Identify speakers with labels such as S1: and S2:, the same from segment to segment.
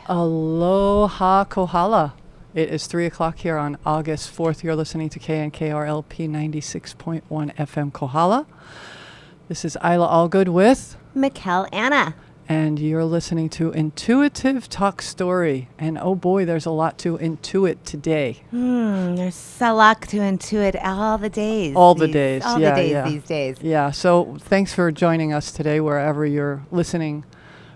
S1: Aloha Kohala. It is 3 o'clock here on August 4th. You're listening to KNKRLP 96.1 FM Kohala. This is Eila Allgood with
S2: Michal Anna.
S1: And you're listening to Intuitive Talk Story. And oh boy, there's a lot to intuit today.
S2: There's a lot to intuit all the days.
S1: All the days
S2: These days.
S1: Yeah, so thanks for joining us today wherever you're listening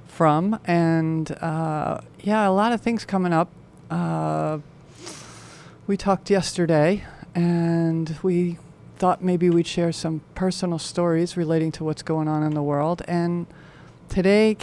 S1: from. And a lot of things coming up. We talked yesterday and we thought maybe we'd share some personal stories relating to what's going on in the world. And today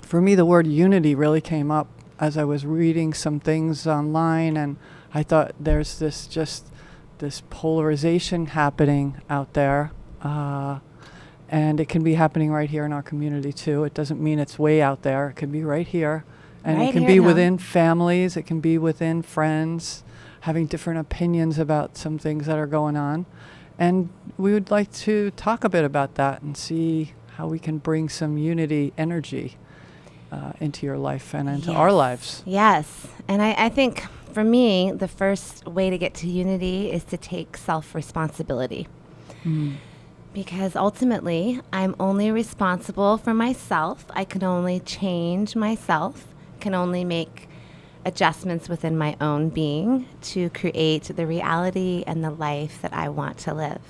S1: for me, the word unity really came up as I was reading some things online, and I thought there's this polarization happening out there, and it can be happening right here in our community too. It doesn't mean it's way out there. It can be right here, and
S2: right
S1: it can
S2: here
S1: be
S2: now.
S1: within families. It can be within friends, having different opinions about some things that are going on, and we would like to talk a bit about that and see how we can bring some unity energy into your life and into our lives.
S2: Yes. And I think for me, the first way to get to unity is to take self-responsibility. Because ultimately, I'm only responsible for myself. I can only change myself, can only make adjustments within my own being to create the reality and the life that I want to live.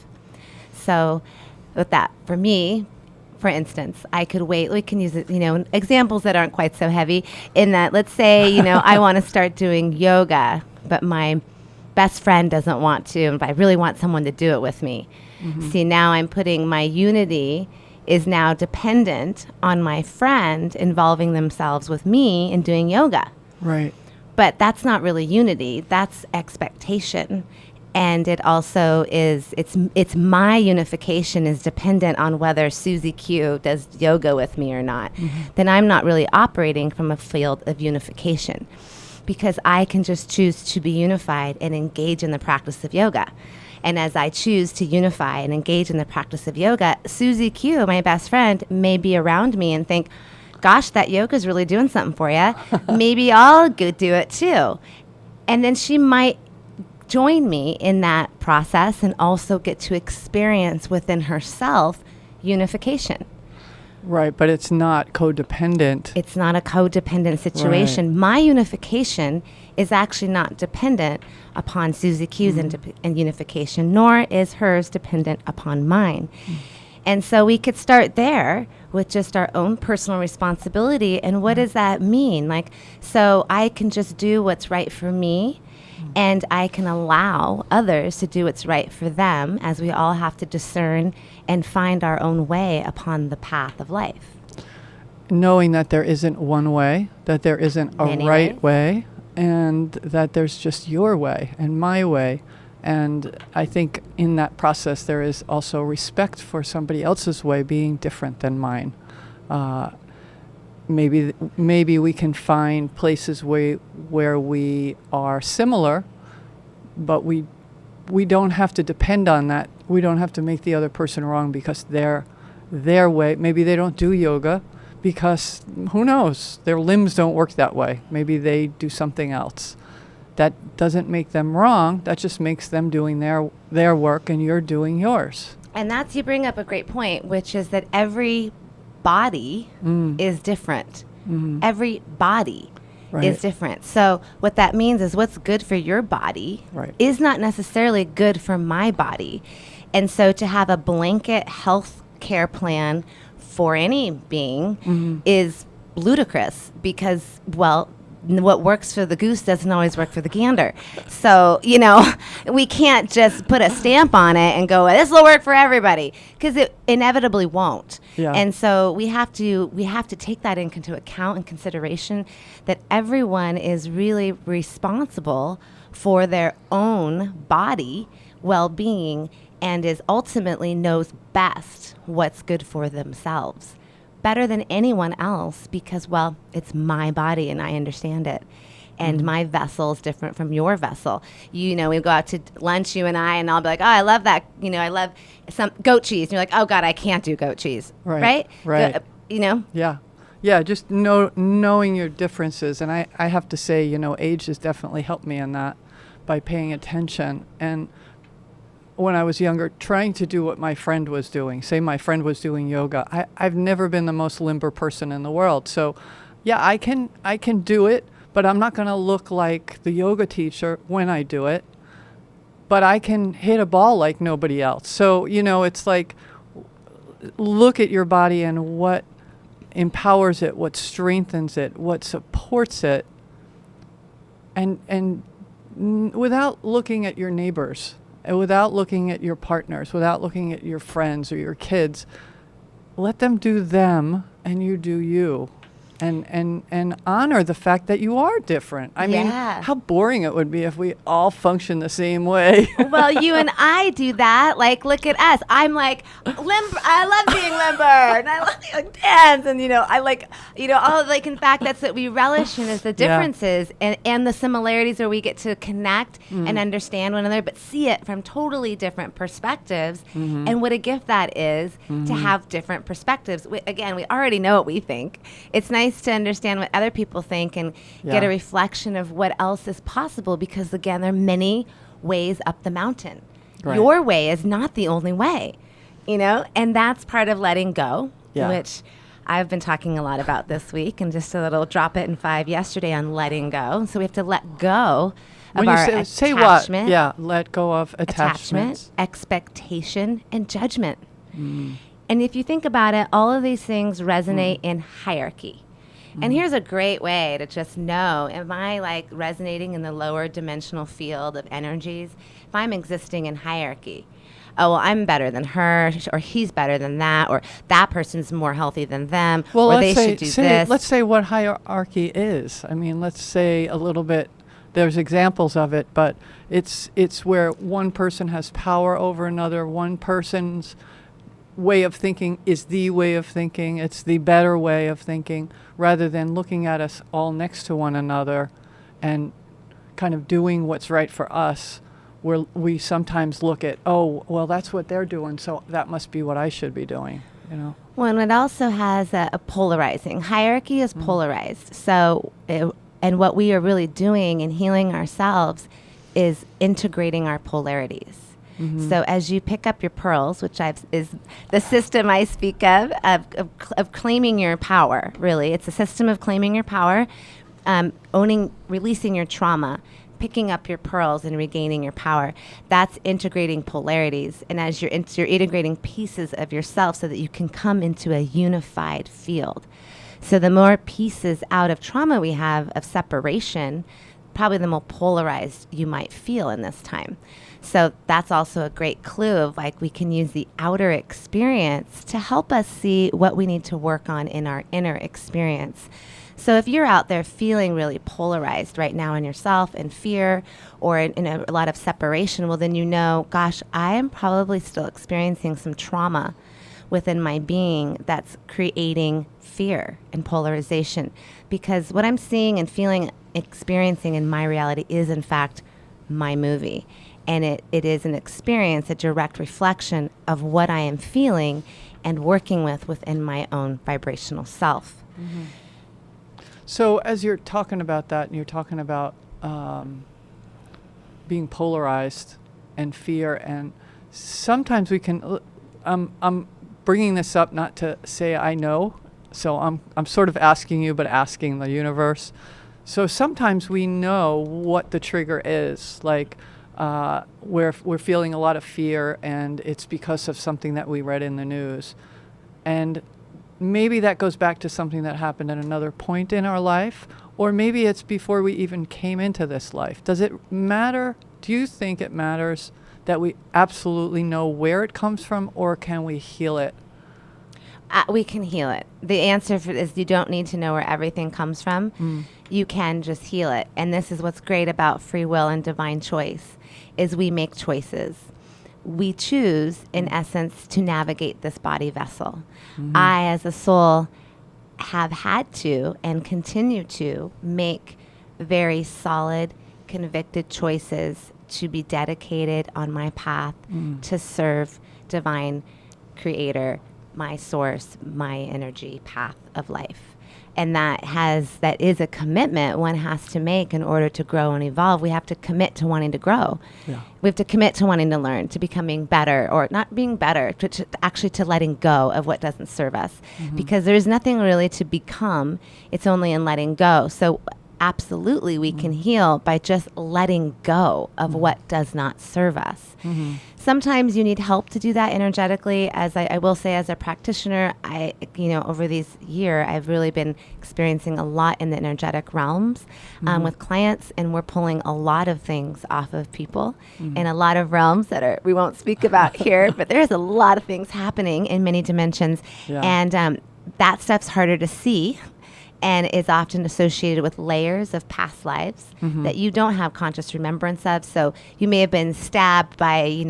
S2: So with that, for me, for instance, I could wait. We can use examples that aren't quite so heavy in that, let's say, I want to start doing yoga, but my best friend doesn't want to, but I really want someone to do it with me. See, now I'm putting my unity is now dependent on my friend involving themselves with me in doing yoga.
S1: Right.
S2: But that's not really unity. That's expectation. And it also is, it's my unification is dependent on whether Susie Q does yoga with me or not. Then I'm not really operating from a field of unification, because I can just choose to be unified and engage in the practice of yoga. And as I choose to unify and engage in the practice of yoga, Susie Q, my best friend, may be around me and think, gosh, that yoga's really doing something for you. Maybe I'll go do it too. And then she might join me in that process and also get to experience within herself unification.
S1: Right, but it's not codependent.
S2: It's not a codependent situation.
S1: Right.
S2: My unification is actually not dependent upon Susie Q's and unification, nor is hers dependent upon mine. And so we could start there with just our own personal responsibility. And what does that mean? So I can just do what's right for me, and I can allow others to do what's right for them, as we all have to discern and find our own way upon the path of life.
S1: Knowing that there isn't one way, that there isn't a
S2: Many
S1: right
S2: ways.
S1: way, and that there's just your way and my way. And I think in that process there is also respect for somebody else's way being different than mine. Maybe we can find places where we are similar, but we don't have to depend on that. We don't have to make the other person wrong because their way. Maybe they don't do yoga because who knows, their limbs don't work that way. Maybe they do something else. That doesn't make them wrong. That just makes them doing their work and you're doing yours.
S2: And you bring up a great point, which is that every body is different. Every body is different. So what that means is what's good for your body is not necessarily good for my body. And so to have a blanket health care plan for any being is ludicrous because, what works for the goose doesn't always work for the gander. So, we can't just put a stamp on it and go, this will work for everybody, because it inevitably won't.
S1: Yeah.
S2: And so we have to take that into account and consideration, that everyone is really responsible for their own body well-being and is ultimately knows best what's good for themselves. Better than anyone else, because, it's my body and I understand it. And my vessel is different from your vessel. We go out to lunch, you and I'll be like, oh, I love that. I love some goat cheese. And you're like, oh, God, I can't do goat cheese.
S1: Right.
S2: Yeah.
S1: Yeah, just knowing your differences. And I have to say, age has definitely helped me in that by paying attention. And when I was younger, trying to do what my friend was doing. Say my friend was doing yoga. I've never been the most limber person in the world. So yeah, I can do it, but I'm not going to look like the yoga teacher when I do it. But I can hit a ball like nobody else. So, it's like, look at your body and what empowers it, what strengthens it, what supports it, and without looking at your neighbors, and without looking at your partners, without looking at your friends or your kids. Let them do them and you do you. And honor the fact that you are different. I mean, how boring it would be if we all function the same way.
S2: Well, you and I do that. Like, look at us. I'm like, limber. I love being limber. And I love to dance. And, I like, all like, in fact, that's what we relish in is the differences and the similarities where we get to connect and understand one another, but see it from totally different perspectives. And what a gift that is to have different perspectives. We already know what we think. It's nice to understand what other people think and get a reflection of what else is possible because, again, there are many ways up the mountain. Right. Your way is not the only way, and that's part of letting go, which I've been talking a lot about this week, and just a little drop it in 5 yesterday on letting go. So we have to let go of our attachment.
S1: Say what? Yeah, let go of attachment,
S2: expectation, and judgment. And if you think about it, all of these things resonate in hierarchy. And here's a great way to just know, am I like resonating in the lower dimensional field of energies? If I'm existing in hierarchy, oh, well, I'm better than her, or he's better than that, or that person's more healthy than them, or they should do this.
S1: Let's say what hierarchy is. I mean, let's say a little bit, there's examples of it, but it's where one person has power over another, one person's way of thinking is the way of thinking. It's the better way of thinking, rather than looking at us all next to one another and kind of doing what's right for us, where we sometimes look at, oh, well, that's what they're doing, so that must be what I should be doing,
S2: Well, and it also has a polarizing. Hierarchy is polarized. So, and what we are really doing in healing ourselves is integrating our polarities. So as you pick up your pearls, which is the system I speak of claiming your power, really. It's a system of claiming your power, releasing your trauma, picking up your pearls and regaining your power. That's integrating polarities. And as you're integrating pieces of yourself so that you can come into a unified field. So the more pieces out of trauma we have of separation, probably the more polarized you might feel in this time. So that's also a great clue of like we can use the outer experience to help us see what we need to work on in our inner experience. So if you're out there feeling really polarized right now in yourself and fear or in a lot of separation, well, then gosh, I am probably still experiencing some trauma within my being that's creating fear and polarization. Because what I'm seeing and feeling, experiencing in my reality is, in fact, my movie. And it is an experience, a direct reflection of what I am feeling and working within my own vibrational self.
S1: So as you're talking about that, and you're talking about being polarized and fear, and sometimes we can, I'm bringing this up not to say I know, so I'm sort of asking you, but asking the universe. So sometimes we know what the trigger is, like, we're feeling a lot of fear, and it's because of something that we read in the news. And maybe that goes back to something that happened at another point in our life, or maybe it's before we even came into this life. Does it matter? Do you think it matters that we absolutely know where it comes from, or can we heal it?
S2: We can heal it. The answer is you don't need to know where everything comes from. You can just heal it. And this is what's great about free will and divine choice, is we make choices. We choose, in essence, to navigate this body vessel. I, as a soul, have had to and continue to make very solid, convicted choices to be dedicated on my path to serve divine creator, my source, my energy path of life. And that is a commitment one has to make in order to grow and evolve. We have to commit to wanting to grow.
S1: Yeah.
S2: We have to commit to wanting to learn, to becoming better, or not being better, to actually to letting go of what doesn't serve us. Because there's nothing really to become. It's only in letting go. So absolutely we can heal by just letting go of what does not serve us. Sometimes you need help to do that energetically. As I will say, as a practitioner, over this year, I've really been experiencing a lot in the energetic realms with clients, and we're pulling a lot of things off of people in a lot of realms that we won't speak about here, but there's a lot of things happening in many dimensions.
S1: Yeah.
S2: And that stuff's harder to see, and is often associated with layers of past lives that you don't have conscious remembrance of. So you may have been stabbed by,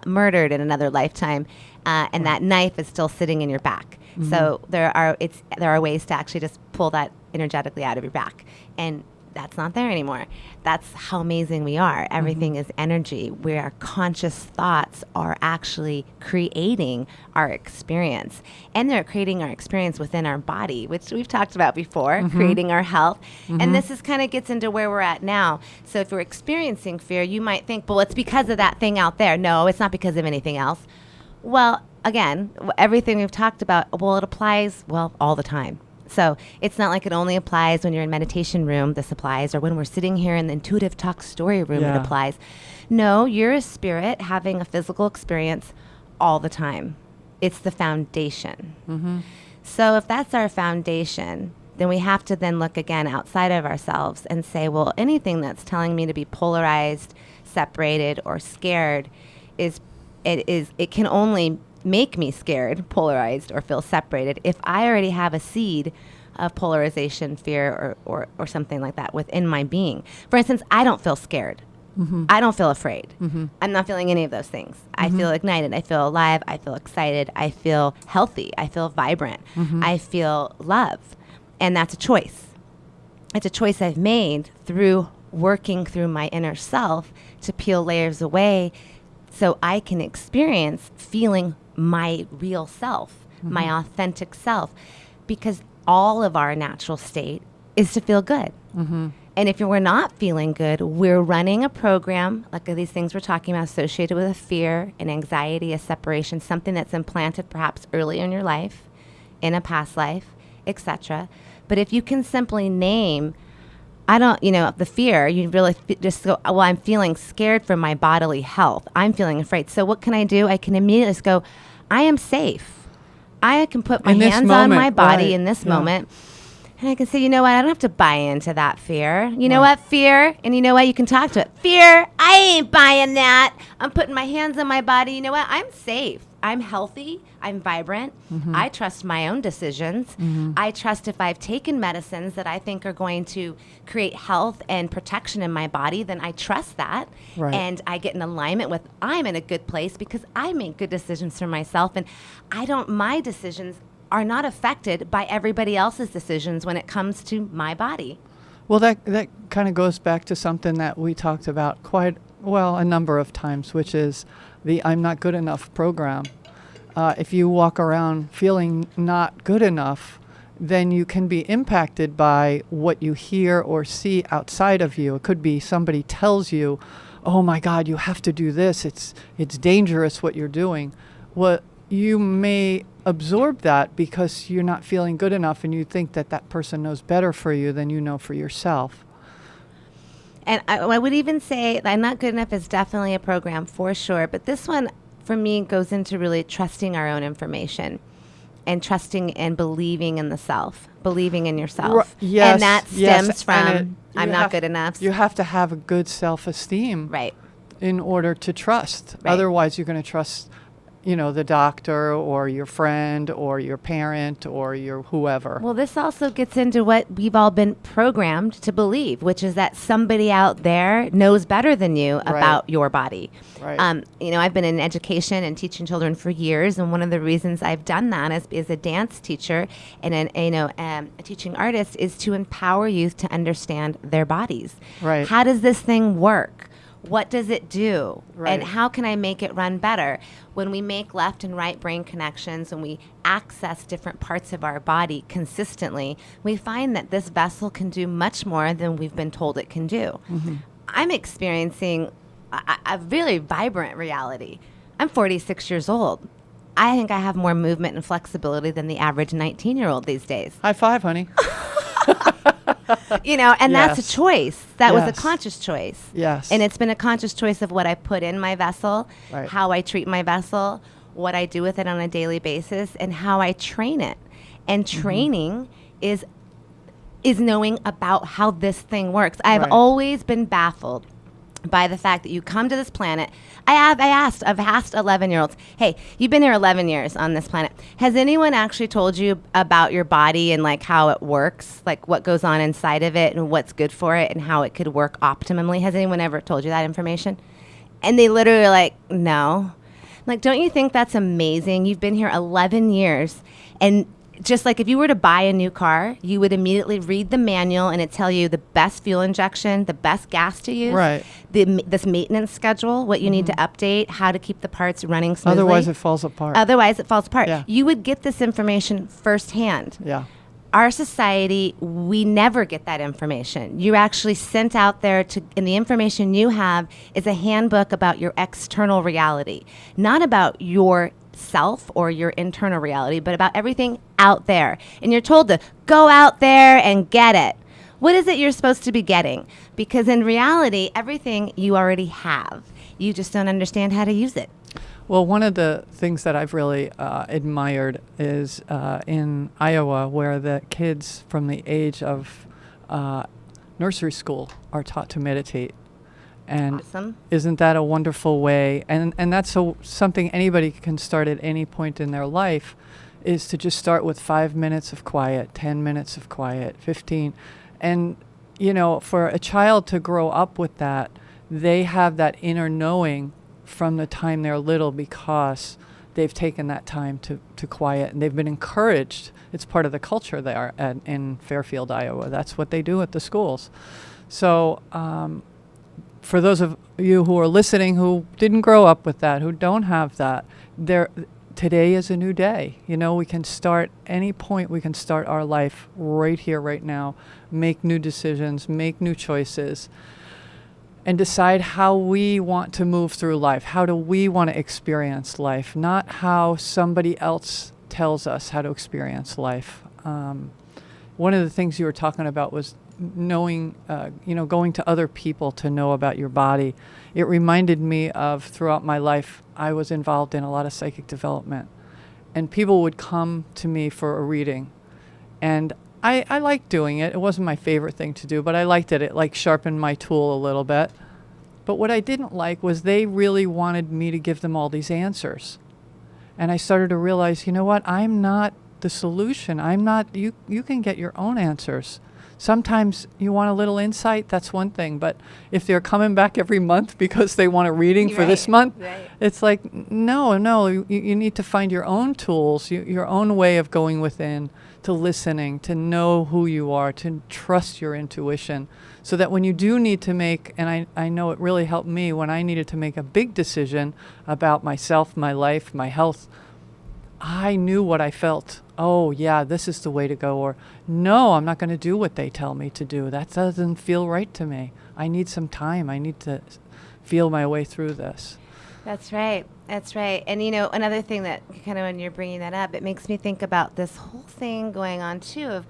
S2: murdered in another lifetime, and that knife is still sitting in your back. So there are ways to actually just pull that energetically out of your back, and that's not there anymore. That's how amazing we are. Everything is energy, where our conscious thoughts are actually creating our experience. And they're creating our experience within our body, which we've talked about before, creating our health. And this is kind of gets into where we're at now. So if you're experiencing fear, you might think, well, it's because of that thing out there. No, it's not because of anything else. Well, again, everything we've talked about, it applies, all the time. So it's not like it only applies when you're in meditation room, this applies, or when we're sitting here in the intuitive talk story room, it applies. No, you're a spirit having a physical experience all the time. It's the foundation. So if that's our foundation, then we have to then look again outside of ourselves and say, well, anything that's telling me to be polarized, separated, or scared it can only make me scared, polarized, or feel separated if I already have a seed of polarization, fear, or something like that within my being. For instance, I don't feel scared. I don't feel afraid. I'm not feeling any of those things. I feel ignited. I feel alive. I feel excited. I feel healthy. I feel vibrant. I feel love. And that's a choice. It's a choice I've made through working through my inner self to peel layers away so I can experience feeling my real self, my authentic self, because all of our natural state is to feel good. And if we're not feeling good, we're running a program, like these things we're talking about, associated with a fear, an anxiety, a separation, something that's implanted perhaps early in your life, in a past life, etc. But if you can simply name, the fear, you really just go, well, I'm feeling scared for my bodily health. I'm feeling afraid. So what can I do? I can immediately just go, I am safe. I can put my hands on my body in this moment. And I can say, you know what? I don't have to buy into that fear. You know what? Fear. And you know what? You can talk to it. Fear. I ain't buying that. I'm putting my hands on my body. You know what? I'm safe. I'm healthy. I'm vibrant. I trust my own decisions. I trust if I've taken medicines that I think are going to create health and protection in my body, then I trust that. And I get in alignment with, I'm in a good place because I make good decisions for myself. And my decisions are not affected by everybody else's decisions when it comes to my body.
S1: Well, that kind of goes back to something that we talked about a number of times, which is the I'm not good enough program. If you walk around feeling not good enough, then you can be impacted by what you hear or see outside of you. It could be somebody tells you, oh my God, you have to do this. It's dangerous what you're doing. Well, you may absorb that because you're not feeling good enough and you think that person knows better for you than you know for yourself.
S2: And I would even say I'm not good enough is definitely a program for sure. But this one, for me, goes into really trusting our own information and trusting and believing in the self, believing in yourself.
S1: Yes,
S2: and that stems from I'm not good enough.
S1: You have to have a good self-esteem in order to trust. Otherwise, you're going to trust the doctor or your friend or your parent or your whoever.
S2: Well, this also gets into what we've all been programmed to believe, which is that somebody out there knows better than you about your body. I've been in education and teaching children for years, and one of the reasons I've done that as a dance teacher and a teaching artist is to empower youth to understand their bodies. How does this thing work? What does it do?
S1: Right.
S2: And how can I make it run better? When we make left and right brain connections and we access different parts of our body consistently, we find that this vessel can do much more than we've been told it can do.
S1: Mm-hmm.
S2: I'm experiencing a really vibrant reality. I'm 46 years old. I think I have more movement and flexibility than the average 19-year-old these days.
S1: High five, honey.
S2: And that's a choice. That was a
S1: Yes.
S2: conscious choice.
S1: Yes.
S2: And it's been a conscious choice of what I put in my vessel,
S1: Right.
S2: how I treat my vessel, what I do with it on a daily basis, and how I train it. And training is knowing about how this thing works. I've
S1: Right.
S2: always been baffled by the fact that you come to this planet. I've asked 11-year-olds, hey, you've been here 11 years on this planet. Has anyone actually told you about your body and like how it works, like what goes on inside of it and what's good for it and how it could work optimally? Has anyone ever told you that information? And they literally are like, no. I'm like, don't you think that's amazing? You've been here 11 years, and just like if you were to buy a new car, you would immediately read the manual and it tell you the best fuel injection, the best gas to use,
S1: Right.
S2: This maintenance schedule, what you need to update, how to keep the parts running smoothly.
S1: Otherwise, it falls apart.
S2: Otherwise, it falls apart.
S1: Yeah.
S2: You would get this information firsthand.
S1: Yeah.
S2: Our society, we never get that information. You're actually sent out there and the information you have is a handbook about your external reality, not about your self or your internal reality, but about everything out there. And you're told to go out there and get it. What is it you're supposed to be getting? Because in reality, everything you already have. You just don't understand how to use it.
S1: Well, one of the things that I've really admired is in Iowa, where the kids from the age of nursery school are taught to meditate. And
S2: Awesome.
S1: isn't that a wonderful way? And that's something anybody can start at any point in their life, is to just start with 5 minutes of quiet, 10 minutes of quiet, 15. And, for a child to grow up with that, they have that inner knowing from the time they're little because they've taken that time to quiet, and they've been encouraged. It's part of the culture there in Fairfield, Iowa. That's what they do at the schools. So, for those of you who are listening who didn't grow up with that, who don't have that, today is a new day. We can start any point. We can start our life right here, right now, make new decisions, make new choices, and decide how we want to move through life. How do we want to experience life? Not how somebody else tells us how to experience life. One of the things you were talking about was knowing, going to other people to know about your body. It reminded me of, throughout my life, I was involved in a lot of psychic development, and people would come to me for a reading, and I liked doing it. It wasn't my favorite thing to do, but I liked it. It sharpened my tool a little bit. But what I didn't like was they really wanted me to give them all these answers. And I started to realize, you know what? I'm not the solution. I'm not, you can get your own answers. Sometimes you want a little insight, that's one thing. But if they're coming back every month because they want a reading for this month, it's like, no, you need to find your own tools, your own way of going within, to listening, to know who you are, to trust your intuition, so that when you do need to make, and I know it really helped me when I needed to make a big decision about myself, my life, my health, I knew what I felt. Oh, yeah, this is the way to go. Or, no, I'm not going to do what they tell me to do. That doesn't feel right to me. I need some time. I need to feel my way through this.
S2: That's right. That's right. And, another thing that kind of, when you're bringing that up, it makes me think about this whole thing going on, too, of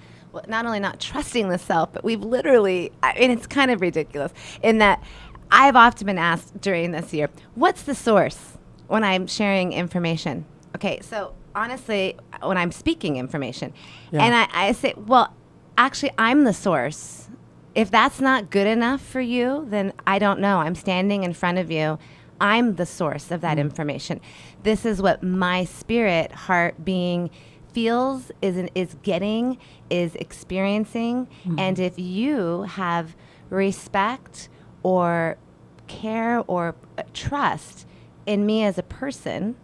S2: not only not trusting the self, but we've literally, it's kind of ridiculous in that I've often been asked during this year, what's the source when I'm sharing information? Okay, so honestly, when I'm speaking information, and I say, well, actually, I'm the source. If that's not good enough for you, then I don't know. I'm standing in front of you. I'm the source of that information. This is what my spirit, heart, being feels, is getting, is experiencing. And if you have respect or care or trust in me as a person,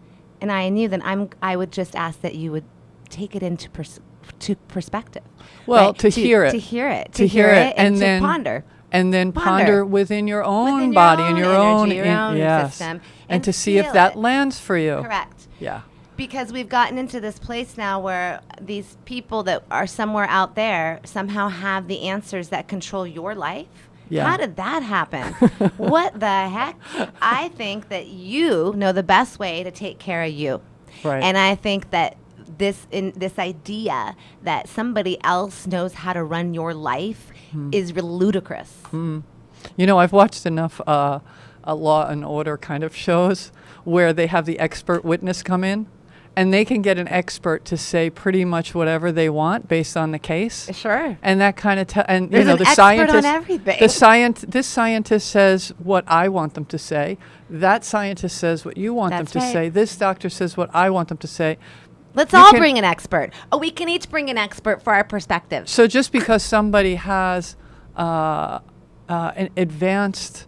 S2: and I knew, then I would just ask that you would take it into perspective.
S1: Well,
S2: right?
S1: to hear it.
S2: To hear it.
S1: To hear it.
S2: And
S1: then
S2: to ponder.
S1: and then
S2: Ponder.
S1: ponder within your own
S2: Within
S1: body
S2: your
S1: and
S2: own
S1: your
S2: energy,
S1: own,
S2: your own
S1: yes,
S2: system,
S1: and to see if
S2: feel
S1: that
S2: it.
S1: lands for you.
S2: Correct.
S1: Yeah.
S2: Because we've gotten into this place now where these people that are somewhere out there somehow have the answers that control your life.
S1: Yeah.
S2: How did that happen? What the heck? I think that you know the best way to take care of you.
S1: Right.
S2: And I think that this idea that somebody else knows how to run your life is ludicrous.
S1: You know, I've watched enough Law and Order kind of shows where they have the expert witness come in, and they can get an expert to say pretty much whatever they want based on the case.
S2: Sure.
S1: And that kind of and
S2: There's
S1: you know
S2: an
S1: the
S2: expert
S1: scientist
S2: on everything.
S1: this scientist says what I want them to say. That scientist says what you want
S2: That's
S1: them to
S2: right.
S1: say. This doctor says what I want them to say.
S2: Let's
S1: You
S2: all
S1: can-
S2: bring an expert. Oh, we can each bring an expert for our perspectives.
S1: So just because somebody has an advanced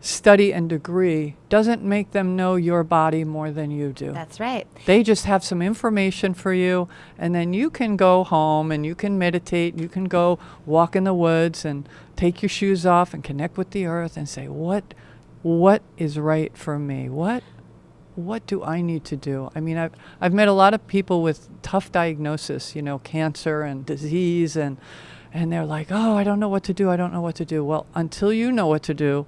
S1: study and degree doesn't make them know your body more than you do.
S2: That's right.
S1: They just have some information for you, and then you can go home and you can meditate, and you can go walk in the woods and take your shoes off and connect with the earth and say, what is right for me? What do I need to do? I mean, I've met a lot of people with tough diagnosis, you know, cancer and disease, and they're like, oh, I don't know what to do. I don't know what to do. Well, until you know what to do,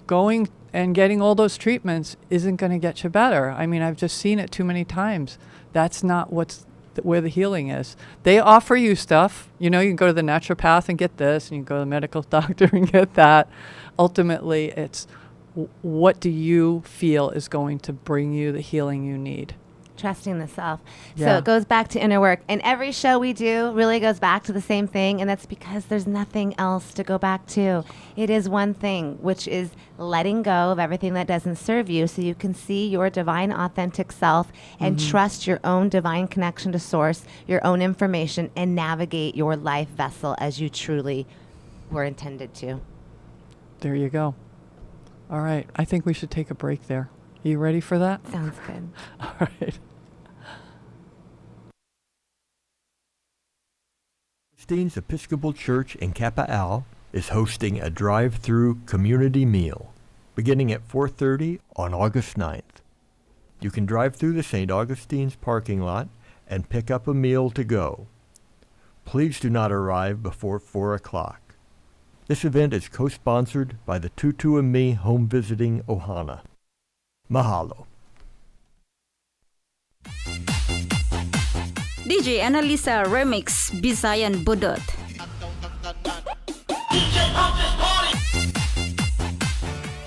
S1: going and getting all those treatments isn't going to get you better. I mean, I've just seen it too many times. That's not where the healing is. They offer you stuff. You know, you can go to the naturopath and get this, and you can go to the medical doctor and get that. Ultimately, it's what do you feel is going to bring you the healing you need?
S2: Trusting the self. So
S1: Yeah.
S2: it goes back to inner work. And every show we do really goes back to the same thing. And that's because there's nothing else to go back to. It is one thing, which is letting go of everything that doesn't serve you so you can see your divine, authentic self and trust your own divine connection to source, your own information, and navigate your life vessel as you truly were intended to.
S1: There you go. All right. I think we should take a break there. Are you ready for that?
S2: Sounds good.
S1: All right.
S3: Augustine's Episcopal Church in Kappa Al is hosting a drive-through community meal beginning at 4:30 on August 9th. You can drive through the St. Augustine's parking lot and pick up a meal to go. Please do not arrive before 4 o'clock. This event is co-sponsored by the Tutu and Me Home Visiting Ohana. Mahalo.
S4: DJ Annalisa Remix Bisayan Budot.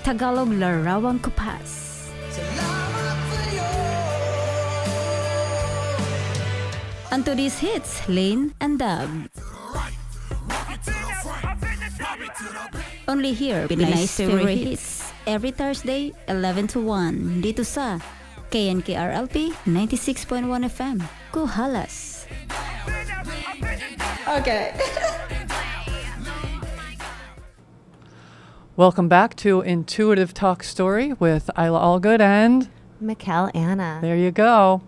S4: Tagalog Larawang Kupas. And to these hits, Lane and Dub. Only here, Pinay Stereo Hits. Every Thursday, 11 to 1. Dito sa KNKRLP 96.1 FM. Kuhalas. Okay.
S1: Welcome back to Intuitive Talk Story with Eila Allgood and
S2: Michal Anna.
S1: there you go.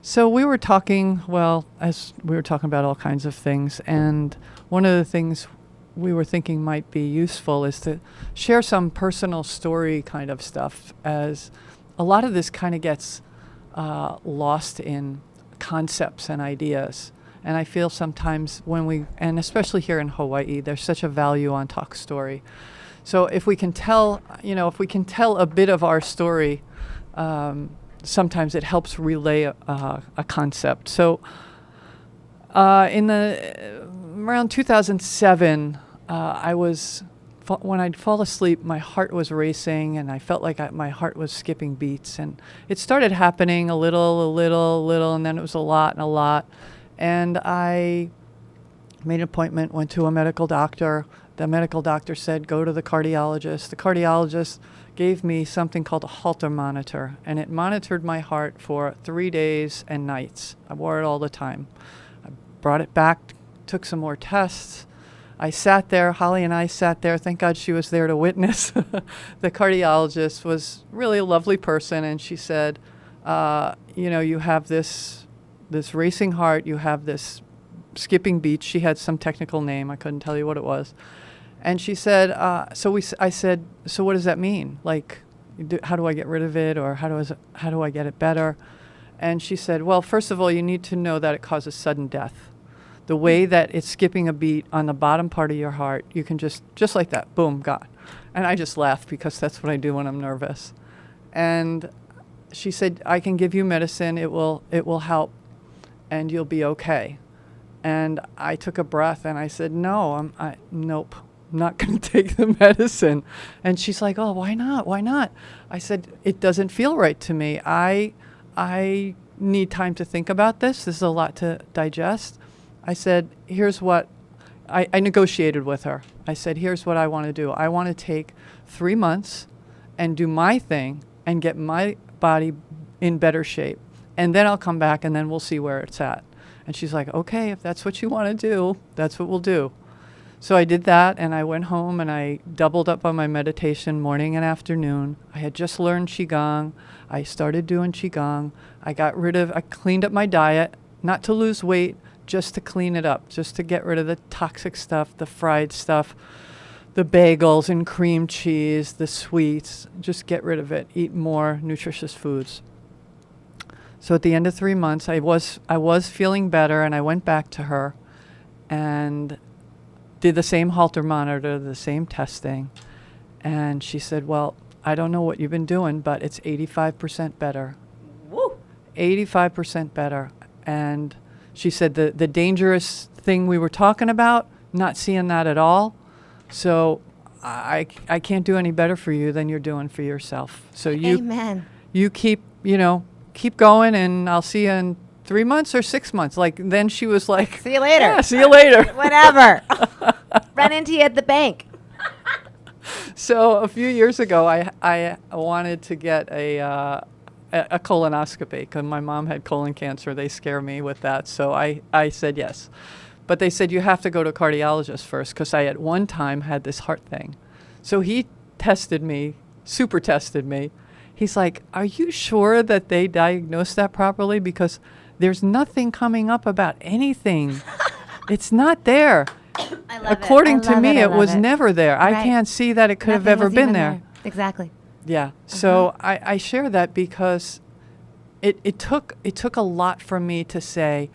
S1: So we were talking, as we were talking about all kinds of things, and one of the things we were thinking might be useful is to share some personal story kind of stuff, as a lot of this kind of gets lost in concepts and ideas. And I feel sometimes and especially here in Hawaii, there's such a value on talk story. So if we can tell a bit of our story, sometimes it helps relay a concept. So around 2007, when I'd fall asleep, my heart was racing, and I felt like my heart was skipping beats. And it started happening a little, and then it was a lot. And I made an appointment, went to a medical doctor. The medical doctor said, go to the cardiologist. The cardiologist gave me something called a Holter monitor, and it monitored my heart for 3 days and nights. I wore it all the time. I brought it back, took some more tests. I sat there, Holly and I sat there. Thank God she was there to witness. The cardiologist was really a lovely person, and she said, you have this racing heart, you have this skipping beats. She had some technical name. I couldn't tell you what it was. And she said, I said, so what does that mean? Like, how do I get rid of it, or how do I get it better? And she said, well, first of all, you need to know that it causes sudden death. The way that it's skipping a beat on the bottom part of your heart, you can just like that, boom, gone. And I just laughed because that's what I do when I'm nervous. And she said, I can give you medicine. It will help, and you'll be okay. And I took a breath and I said, no, nope, I'm not going to take the medicine. And she's like, oh, why not? Why not? I said, it doesn't feel right to me. I need time to think about this. This is a lot to digest. I said, here's what, I negotiated with her. I said, here's what I want to do. I want to take 3 months and do my thing and get my body in better shape. And then I'll come back and then we'll see where it's at. And she's like, okay, if that's what you want to do, that's what we'll do. So I did that, and I went home and I doubled up on my meditation morning and afternoon. I had just learned Qigong. I started doing Qigong. I cleaned up my diet, not to lose weight, just to clean it up, just to get rid of the toxic stuff, the fried stuff, the bagels and cream cheese, the sweets, just get rid of it. Eat more nutritious foods. So at the end of 3 months, I was feeling better, and I went back to her and did the same Holter monitor, the same testing. And she said, well, I don't know what you've been doing, but it's 85% better.
S2: Woo!
S1: 85% better. And she said the dangerous thing we were talking about, not seeing that at all. So I can't do any better for you than you're doing for yourself. So
S2: Amen.
S1: You keep going, and I'll see you in 3 months or 6 months. Like, then she was like,
S2: See you later.
S1: Yeah, see you later.
S2: Whatever. Run into you at the bank.
S1: So a few years ago, I wanted to get a colonoscopy because my mom had colon cancer. They scare me with that. So I said yes. But they said, you have to go to a cardiologist first, because I at one time had this heart thing. So he super tested me. He's like, are you sure that they diagnosed that properly? Because there's nothing coming up about anything. It's not there.
S2: I love
S1: According
S2: it.
S1: to me, it was
S2: it.
S1: never there.
S2: Right.
S1: I can't see that it could have
S2: Nothing
S1: ever
S2: was
S1: been
S2: even
S1: there.
S2: Exactly.
S1: Yeah. So I share that because it took a lot for me to say,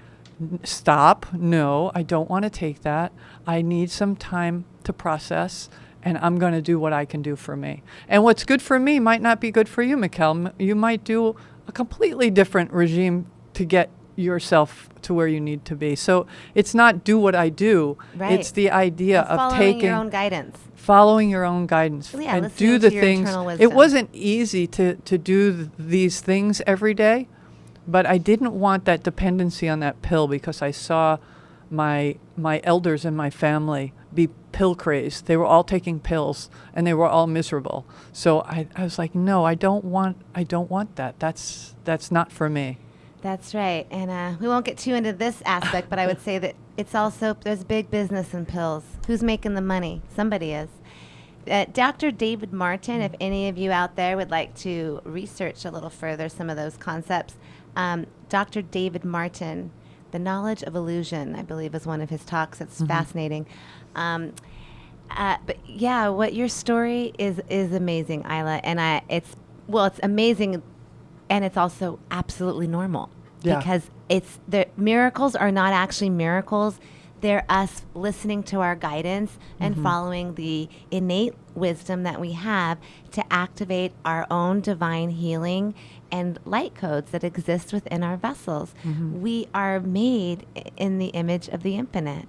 S1: stop. No, I don't want to take that. I need some time to process, and I'm going to do what I can do for me. And what's good for me might not be good for you, Michal. You might do a completely different regime to get yourself to where you need to be. So it's not do what I do.
S2: Right.
S1: It's the idea of
S2: following your own guidance.
S1: Following your own guidance,
S2: Yeah,
S1: and
S2: listening
S1: do the
S2: to your
S1: things.
S2: internal
S1: It
S2: wisdom.
S1: wasn't easy to do these things every day, but I didn't want that dependency on that pill, because I saw my elders in my family be pill crazed. They were all taking pills, and they were all miserable. So I was like, no, I don't want that. That's not for me.
S2: That's right. And we won't get too into this aspect, but I would say that it's also, there's big business in pills. Who's making the money? Somebody is. Dr. David Martin, if any of you out there would like to research a little further some of those concepts, Dr. David Martin, The Knowledge of Illusion, I believe, is one of his talks. It's fascinating. But yeah, what your story is amazing, Eila. And it's amazing, and it's also absolutely normal.
S1: Yeah.
S2: Because the miracles are not actually miracles. They're us listening to our guidance and following the innate wisdom that we have to activate our own divine healing and light codes that exist within our vessels. We are made in the image of the infinite.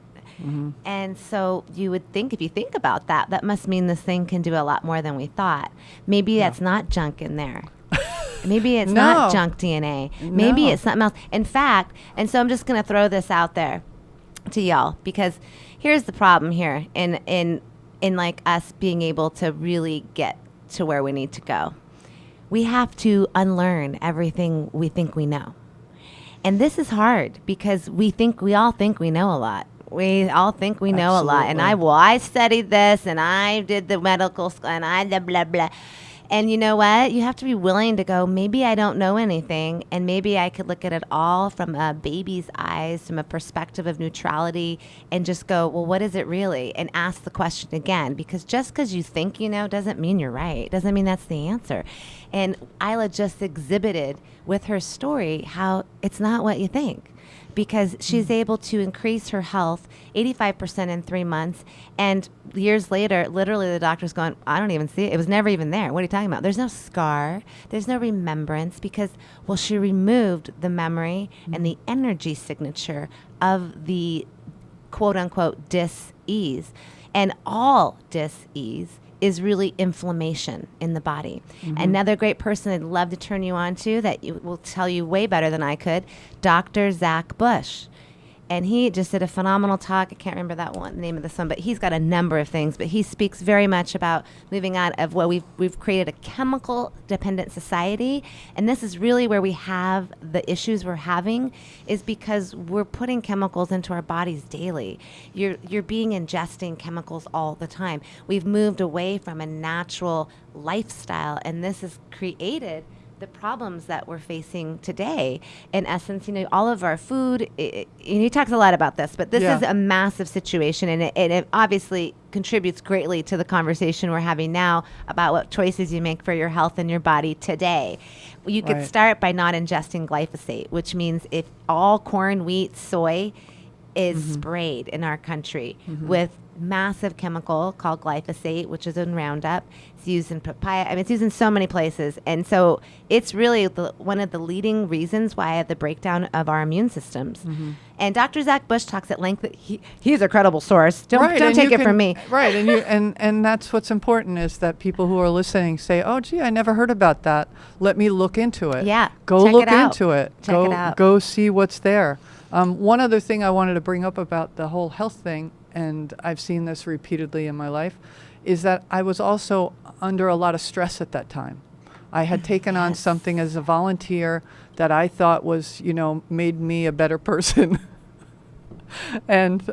S2: And so you would think, if you think about that, that must mean this thing can do a lot more than we thought. Maybe that's not junk in there. Maybe it's not junk DNA. Maybe it's something else. In fact, and so I'm just going to throw this out there to y'all, because here's the problem here in like us being able to really get to where we need to go. We have to unlearn everything we think we know. And this is hard because we all think we know a lot. We all think we know a lot. And I studied this, and I did the medical school, and I blah, blah, blah. And you know what? You have to be willing to go, maybe I don't know anything, and maybe I could look at it all from a baby's eyes, from a perspective of neutrality, and just go, well, what is it really? And ask the question again, because just because you think you know doesn't mean you're right. Doesn't mean that's the answer. And Eila just exhibited with her story how it's not what you think, because she's able to increase her health 85% in 3 months. And years later, literally the doctor's going, I don't even see it. It was never even there. What are you talking about? There's no scar. There's no remembrance because, well, she removed the memory and the energy signature of the quote unquote dis-ease. And all dis-ease is really inflammation in the body. Another great person I'd love to turn you on to that will tell you way better than I could, Dr. Zach Bush. And he just did a phenomenal talk. I can't remember the name of this one, but he's got a number of things. But he speaks very much about moving out of what we've created a chemical dependent society. And this is really where we have the issues we're having, is because we're putting chemicals into our bodies daily. You're ingesting chemicals all the time. We've moved away from a natural lifestyle, and this has created the problems that we're facing today. In essence, all of our food, he talks a lot about this, but this is a massive situation, and it obviously contributes greatly to the conversation we're having now about what choices you make for your health and your body today. You could start by not ingesting glyphosate, which means if all corn, wheat, soy is sprayed in our country with massive chemical called glyphosate, which is in Roundup. It's used in papaya. I mean, it's used in so many places. And so it's really one of the leading reasons why I have the breakdown of our immune systems. And Dr. Zach Bush talks at length. He's a credible source. Don't take it from me.
S1: Right. And that's what's important, is that people who are listening say, oh, gee, I never heard about that. Let me look into it.
S2: Yeah.
S1: Go look into it.
S2: Check it out.
S1: Go see what's there. One other thing I wanted to bring up about the whole health thing, and I've seen this repeatedly in my life, is that I was also under a lot of stress at that time. I had taken on something as a volunteer that I thought was, made me a better person. And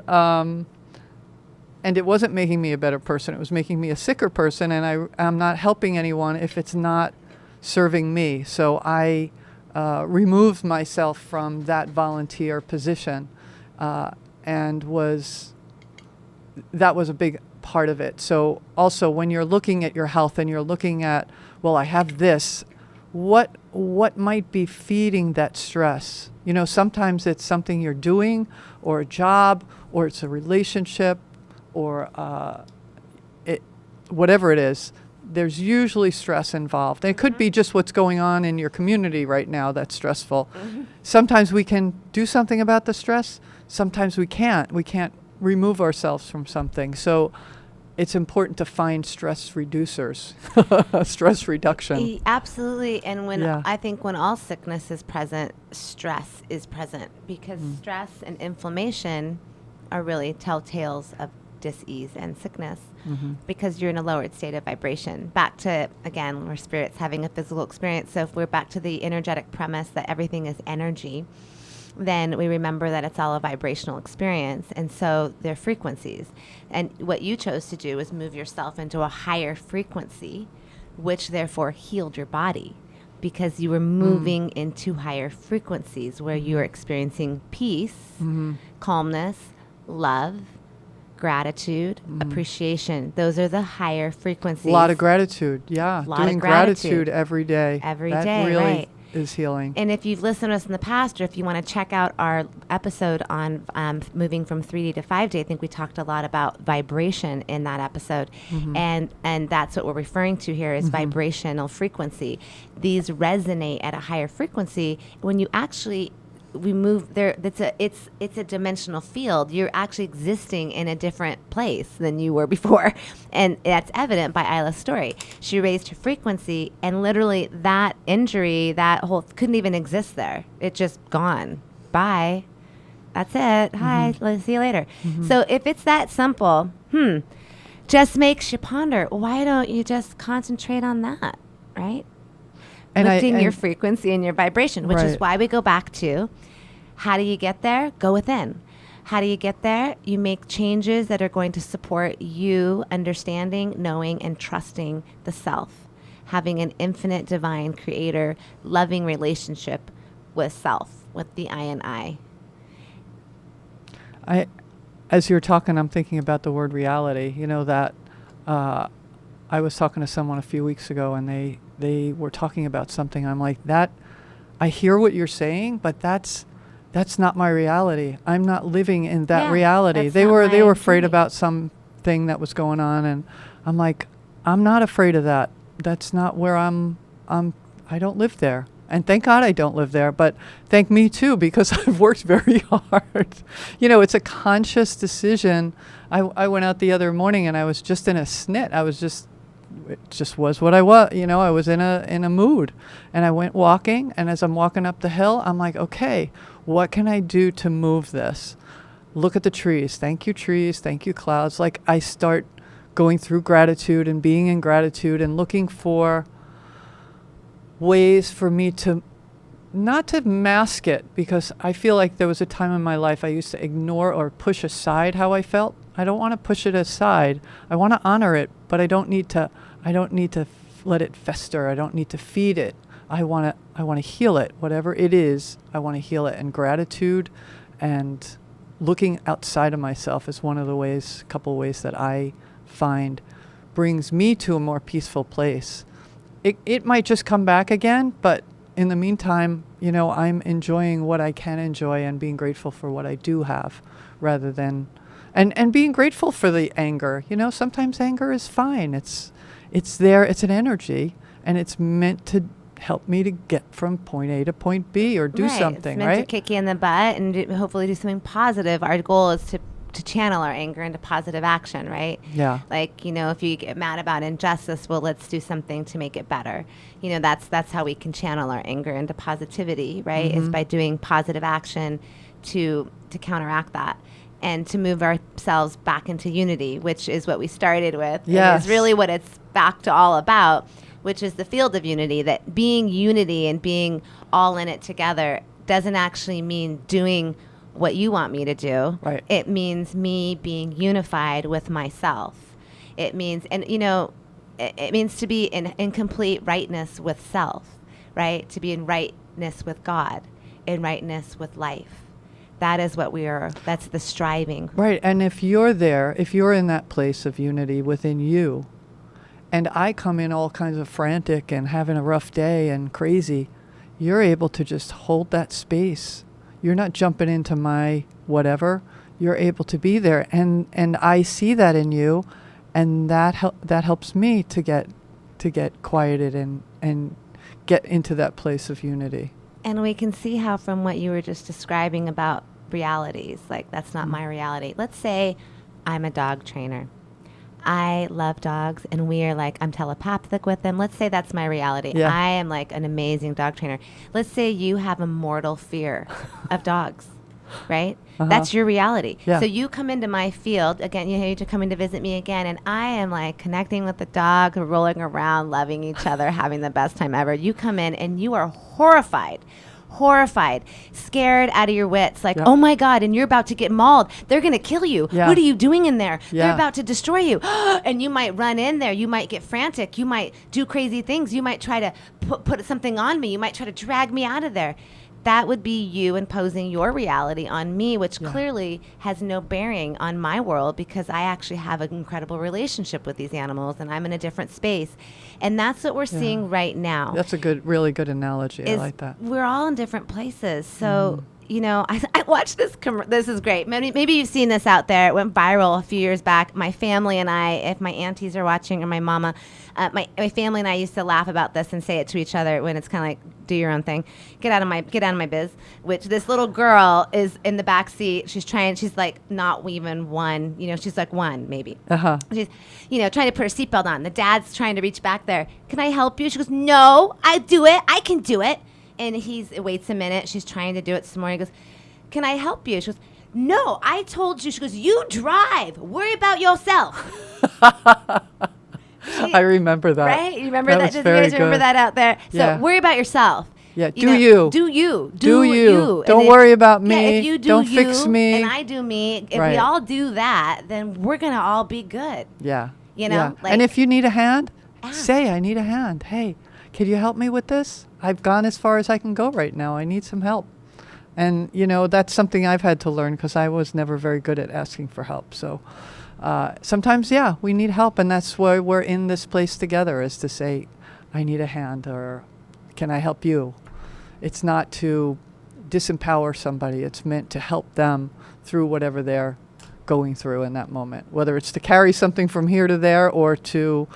S1: it wasn't making me a better person. It was making me a sicker person, and I'm not helping anyone if it's not serving me. So I removed myself from that volunteer position, and that was a big part of it. So also, when you're looking at your health and you're looking at, well, I have this, what might be feeding that stress? Sometimes it's something you're doing, or a job, or it's a relationship, or whatever it is. There's usually stress involved. And it could be just what's going on in your community right now that's stressful. Sometimes we can do something about the stress. Sometimes we can't. We can't remove ourselves from something. So it's important to find stress reducers, stress reduction.
S2: Absolutely. And I think when all sickness is present, stress is present, because stress and inflammation are really telltales of dis-ease and sickness, because you're in a lowered state of vibration. Back to, again, we're spirits having a physical experience. So if we're back to the energetic premise that everything is energy, then we remember that it's all a vibrational experience. And so they're frequencies. And what you chose to do was move yourself into a higher frequency, which therefore healed your body, because you were moving into higher frequencies where you're experiencing peace, calmness, love, gratitude, appreciation. Those are the higher frequencies.
S1: A lot of gratitude, yeah.
S2: Doing
S1: gratitude every day.
S2: That
S1: really
S2: right.
S1: is healing.
S2: And if you've listened to us in the past, or if you want to check out our episode on moving from 3D to 5D, I think we talked a lot about vibration in that episode. And that's what we're referring to here is vibrational frequency. These resonate at a higher frequency. When you actually we move there, it's a dimensional field. You're actually existing in a different place than you were before, and that's evident by Eila's story. She raised her frequency, and literally that injury, that whole couldn't even exist there. It just gone. Bye. That's it. Hi. Let's see you later. So if it's that simple, just makes you ponder. Why don't you just concentrate on that, right? And lifting your frequency and your vibration, which is why we go back to, how do you get there? Go within. How do you get there? You make changes that are going to support you understanding, knowing, and trusting the self. having an infinite divine creator loving relationship with self, with the I and I.
S1: As you're talking, I'm thinking about the word reality. You know that I was talking to someone a few weeks ago, and they were talking about something. I'm like, that I hear what you're saying, but that's not my reality. I'm not living in that reality. They were afraid about something that was going on, and I'm like, I'm not afraid of that. That's not where I don't live there. And thank God I don't live there, but thank me too, because I've worked very hard. You know, it's a conscious decision. I went out the other morning and I was just in a snit. It just was what I was. You know, I was in a mood, and I went walking. And as I'm walking up the hill, I'm like, okay, what can I do to move this? Look at the trees. Thank you, trees. Thank you, clouds. Like, I start going through gratitude and being in gratitude and looking for ways for me to not to mask it, because I feel like there was a time in my life I used to ignore or push aside how I felt. I don't want to push it aside. I want to honor it, but I don't need to let it fester. I don't need to feed it. I want to heal it. Whatever it is, I want to heal it. And gratitude and looking outside of myself is one of the couple ways that I find brings me to a more peaceful place. It might just come back again, but in the meantime, you know, I'm enjoying what I can enjoy and being grateful for what I do have, rather than, and being grateful for the anger. You know, sometimes anger is fine. It's there. It's an energy, and it's meant to help me to get from point A to point B or do something,
S2: it's meant to kick you in the butt and hopefully do something positive. Our goal is to channel our anger into positive action, right?
S1: Yeah.
S2: Like, you know, if you get mad about injustice, well, let's do something to make it better. You know, that's how we can channel our anger into positivity, right? Is by doing positive action to counteract that and to move ourselves back into unity, which is what we started with.
S1: Yes.
S2: Is really what it's back to all about, which is the field of unity, that being unity and being all in it together doesn't actually mean doing what you want me to do.
S1: Right.
S2: It means me being unified with myself. It means, and you know, it means to be in complete rightness with self, right? To be in rightness with God, in rightness with life. That is what that's the striving.
S1: Right. And if you're in that place of unity within you, and I come in all kinds of frantic and having a rough day and crazy, you're able to just hold that space. You're not jumping into my whatever. You're able to be there, and I see that in you, and that helps me to get quieted and get into that place of unity.
S2: And we can see how, from what you were just describing about realities, like that's not my reality. Let's say I'm a dog trainer. I love dogs, and we are like, I'm telepathic with them. Let's say that's my reality.
S1: Yeah.
S2: I am like an amazing dog trainer. Let's say you have a mortal fear of dogs, right? That's your reality.
S1: Yeah.
S2: So you come into my field, again, you're coming to visit me again, and I am like connecting with the dog, rolling around, loving each other, having the best time ever. You come in and you are horrified, scared out of your wits, like, oh my God, and you're about to get mauled. They're going to kill you.
S1: Yeah.
S2: What are you doing in there?
S1: Yeah.
S2: They're about to destroy you. And you might run in there. You might get frantic. You might do crazy things. You might try to put something on me. You might try to drag me out of there. That would be you imposing your reality on me, which clearly has no bearing on my world, because I actually have an incredible relationship with these animals and I'm in a different space. And that's what we're seeing right now.
S1: That's a really good analogy. I like that.
S2: We're all in different places. So, you know, I watched this. This is great. Maybe you've seen this out there. It went viral a few years back. My family and I, if my aunties are watching, or my mama, my family and I used to laugh about this and say it to each other when it's kind of like, do your own thing. Get out of my biz. Which this little girl is in the back seat. She's like not even one, you know, she's like one maybe. She's, you know, trying to put her seatbelt on. The dad's trying to reach back there. Can I help you? She goes, no, I do it. I can do it. And he waits a minute. She's trying to do it some more. He goes, can I help you? She goes, no, I told you. She goes, you drive. Worry about yourself.
S1: I remember that.
S2: Right? You remember that?
S1: Was
S2: Did you guys
S1: very
S2: remember
S1: good.
S2: that out there? So
S1: Yeah.
S2: worry about yourself.
S1: Yeah,
S2: Do you.
S1: Don't worry about me.
S2: Yeah, if you do
S1: Don't
S2: you,
S1: fix me.
S2: and I do me. If
S1: Right.
S2: we all do that, then we're going to all be good.
S1: Yeah.
S2: You know?
S1: Yeah.
S2: Like,
S1: and if you need a hand, say, I need a hand. Hey, can you help me with this? I've gone as far as I can go right now. I need some help. And, that's something I've had to learn because I was never very good at asking for help. So sometimes, we need help. And that's why we're in this place together, is to say, I need a hand, or can I help you? It's not to disempower somebody. It's meant to help them through whatever they're going through in that moment, whether it's to carry something from here to there or to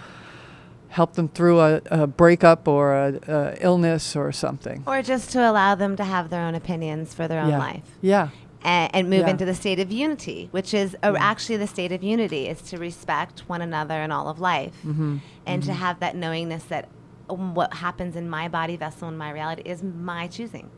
S1: help them through a breakup or a illness or something.
S2: Or just to allow them to have their own opinions for their own life.
S1: Yeah.
S2: And move into the state of unity, which is actually the state of unity, is to respect one another in all of life. And to have that knowingness that what happens in my body vessel and my reality is my choosing.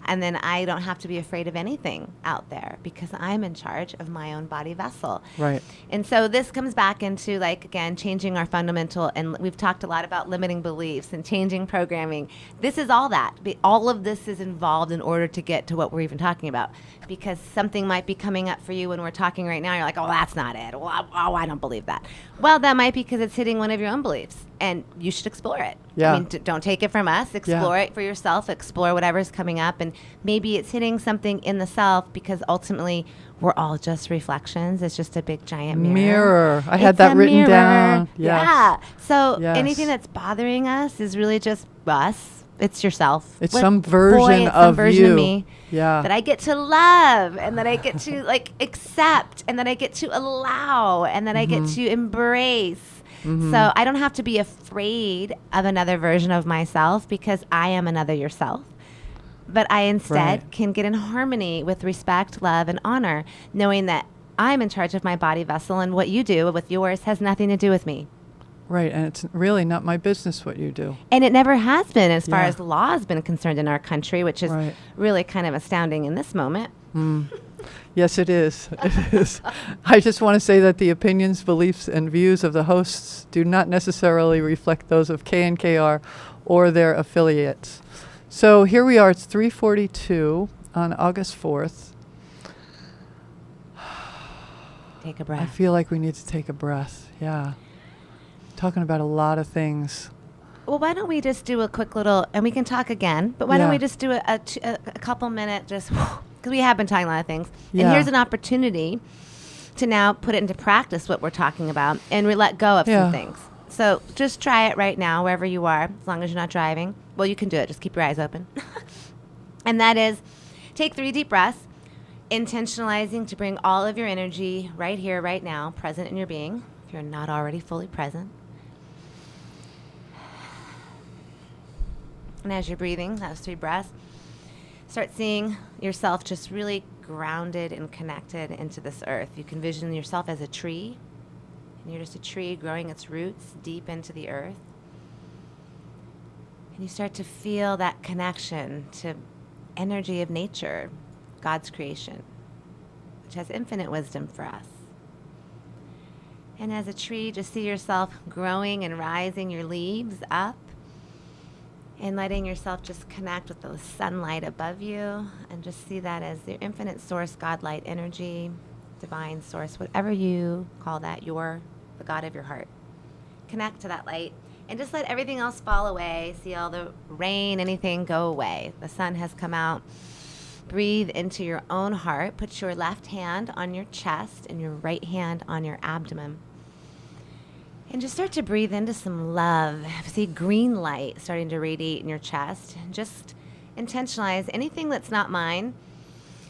S2: And then I don't have to be afraid of anything out there because I'm in charge of my own body vessel.
S1: Right.
S2: And so this comes back into, again, changing our fundamental, and we've talked a lot about limiting beliefs and changing programming. This is all that. All of this is involved in order to get to what we're even talking about, because something might be coming up for you when we're talking right now. You're like, oh, that's not it. Well, I don't believe that. Well, that might be because it's hitting one of your own beliefs, and you should explore it.
S1: Yeah.
S2: I mean, don't take it from us. Explore it for yourself. Explore whatever's coming up, and maybe it's hitting something in the self, because ultimately we're all just reflections. It's just a big giant mirror.
S1: I had that written down. Yes.
S2: Yeah. So
S1: Yes.
S2: anything that's bothering us is really just us. It's yourself.
S1: It's some version
S2: it's
S1: of
S2: some version
S1: you.
S2: of me.
S1: Yeah.
S2: That I get to love, and that I get to accept, and that I get to allow, and that I get to embrace. So I don't have to be afraid of another version of myself, because I am another yourself. But I instead can get in harmony with respect, love, and honor, knowing that I'm in charge of my body vessel, and what you do with yours has nothing to do with me.
S1: Right. And it's really not my business what you do.
S2: And it never has been, as far as the law has been concerned in our country, which is really kind of astounding in this moment.
S1: Yes, it is. It is. I just want to say that the opinions, beliefs, and views of the hosts do not necessarily reflect those of KNKR or their affiliates. So here we are. It's 3:42 on August 4th.
S2: Take a
S1: I
S2: breath.
S1: feel like we need to take a breath. Yeah. Talking about a lot of things.
S2: Well, why don't we just do a quick little, and we can talk again, but why don't we just do a couple minute, just, because we have been talking a lot of things.
S1: Yeah.
S2: And here's an opportunity to now put it into practice, what we're talking about, and we let go of some things. So just try it right now, wherever you are, as long as you're not driving. Well, you can do it. Just keep your eyes open. And that is, take 3 deep breaths, intentionalizing to bring all of your energy right here, right now, present in your being, if you're not already fully present. And as you're breathing, those 3 breaths, start seeing yourself just really grounded and connected into this earth. You can vision yourself as a tree, and you're just a tree growing its roots deep into the earth. And you start to feel that connection to energy of nature, God's creation, which has infinite wisdom for us. And as a tree, just see yourself growing and rising your leaves up, and letting yourself just connect with the sunlight above you, and just see that as your infinite source, God light energy, divine source, whatever you call that, the God of your heart. Connect to that light, and just let everything else fall away. See all the rain, anything go away. The sun has come out. Breathe into your own heart. Put your left hand on your chest and your right hand on your abdomen. And just start to breathe into some love. See green light starting to radiate in your chest. And just intentionalize anything that's not mine,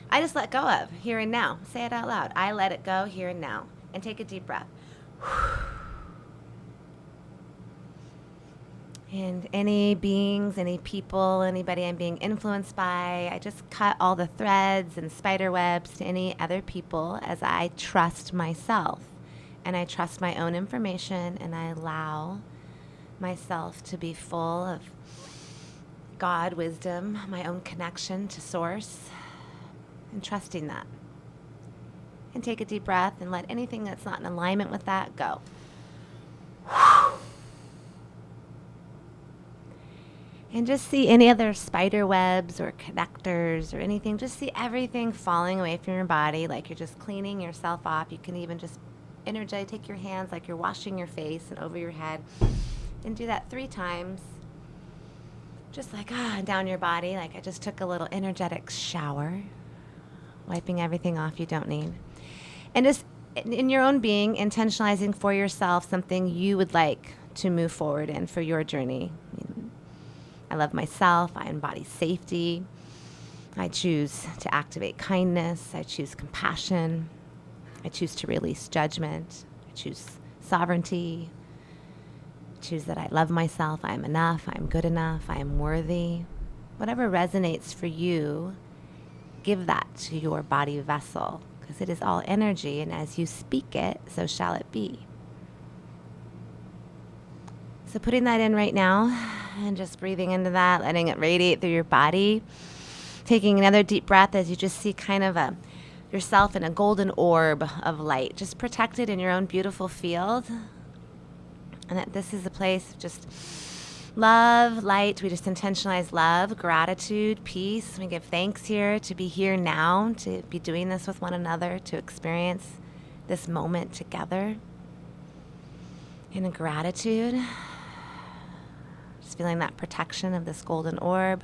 S2: I just let go of here and now. Say it out loud. I let it go here and now. And take a deep breath. And any beings, any people, anybody I'm being influenced by, I just cut all the threads and spider webs to any other people as I trust myself. And I trust my own information, and I allow myself to be full of God, wisdom, my own connection to source, and trusting that. And take a deep breath and let anything that's not in alignment with that go. And just see any other spider webs or connectors or anything. Just see everything falling away from your body, like you're just cleaning yourself off. You can even just energize, take your hands like you're washing your face and over your head. And do that 3 times. Just like, down your body. Like I just took a little energetic shower. Wiping everything off you don't need. And just in your own being, intentionalizing for yourself something you would like to move forward in for your journey. I love myself. I embody safety. I choose to activate kindness. I choose compassion. I choose to release judgment. I choose sovereignty. I choose that I love myself. I am enough. I am good enough. I am worthy. Whatever resonates for you, give that to your body vessel, because it is all energy, and as you speak it, so shall it be. So putting that in right now and just breathing into that, letting it radiate through your body. Taking another deep breath as you just see kind of yourself in a golden orb of light, just protected in your own beautiful field. And that this is a place of just love, light. We just intentionalize love, gratitude, peace. We give thanks here to be here now, to be doing this with one another, to experience this moment together. In a gratitude, just feeling that protection of this golden orb.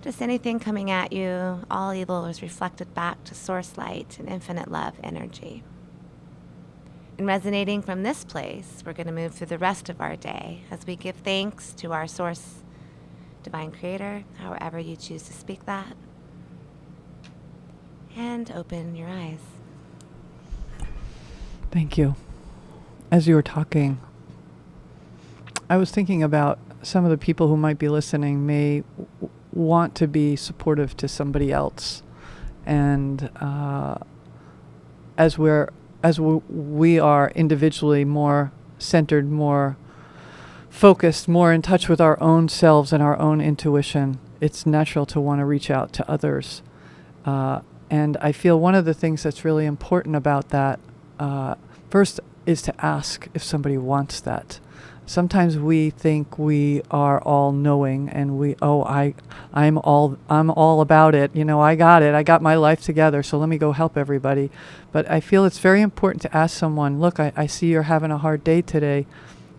S2: Just anything coming at you, all evil is reflected back to source light and infinite love energy. And resonating from this place, we're going to move through the rest of our day as we give thanks to our source, divine creator, however you choose to speak that. And open your eyes.
S1: Thank you. As you were talking, I was thinking about some of the people who might be listening may want to be supportive to somebody else, and as we are individually more centered, more focused, more in touch with our own selves and our own intuition, it's natural to want to reach out to others. And I feel one of the things that's really important about that, first, is to ask if somebody wants that. Sometimes we think we are all knowing, and I'm all about it. I got it. I got my life together, so let me go help everybody. But I feel it's very important to ask someone, look, I see you're having a hard day today.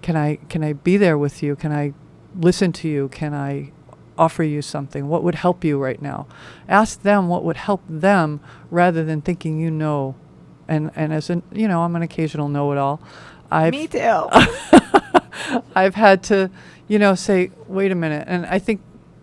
S1: Can I be there with you? Can I listen to you? Can I offer you something? What would help you right now? Ask them what would help them rather than thinking you know. And as I'm an occasional know-it-all.
S2: Me too.
S1: I've had to, say, wait a minute. And I think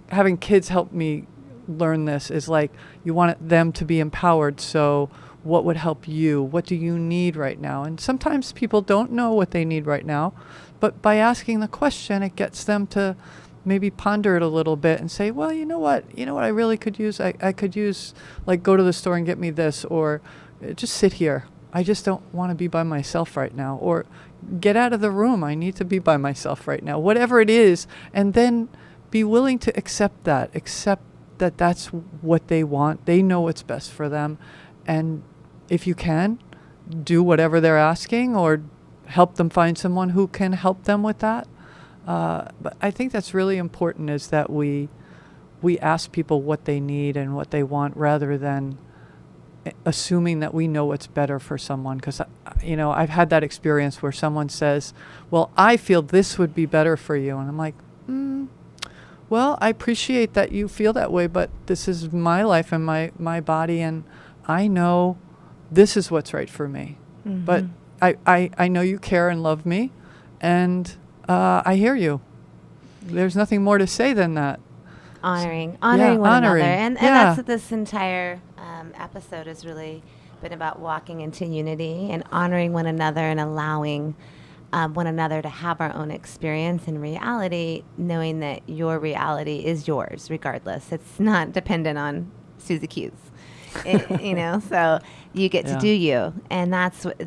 S1: having kids help me learn this is like, you want them to be empowered. So what would help you? What do you need right now? And sometimes people don't know what they need right now. But by asking the question, it gets them to maybe ponder it a little bit and say, well, you know what I really could use? I could use, like, go to the store and get me this, or just sit here. I just don't want to be by myself right now. Or get out of the room. I need to be by myself right now. Whatever it is. And then be willing to accept that that's what they want. They know what's best for them. And if you can, do whatever they're asking, or help them find someone who can help them with that. But I think that's really important, is that we ask people what they need and what they want, rather than assuming that we know what's better for someone. Because, I've had that experience where someone says, well, I feel this would be better for you. And I'm like, well, I appreciate that you feel that way, but this is my life and my body, and I know this is what's right for me. Mm-hmm. But I know you care and love me, and I hear you. There's nothing more to say than that.
S2: Honoring one another. And that's what this entire episode has really been about, walking into unity and honoring one another and allowing one another to have our own experience in reality, knowing that your reality is yours regardless. It's not dependent on Susie Q's. So you get to do you, and that's it.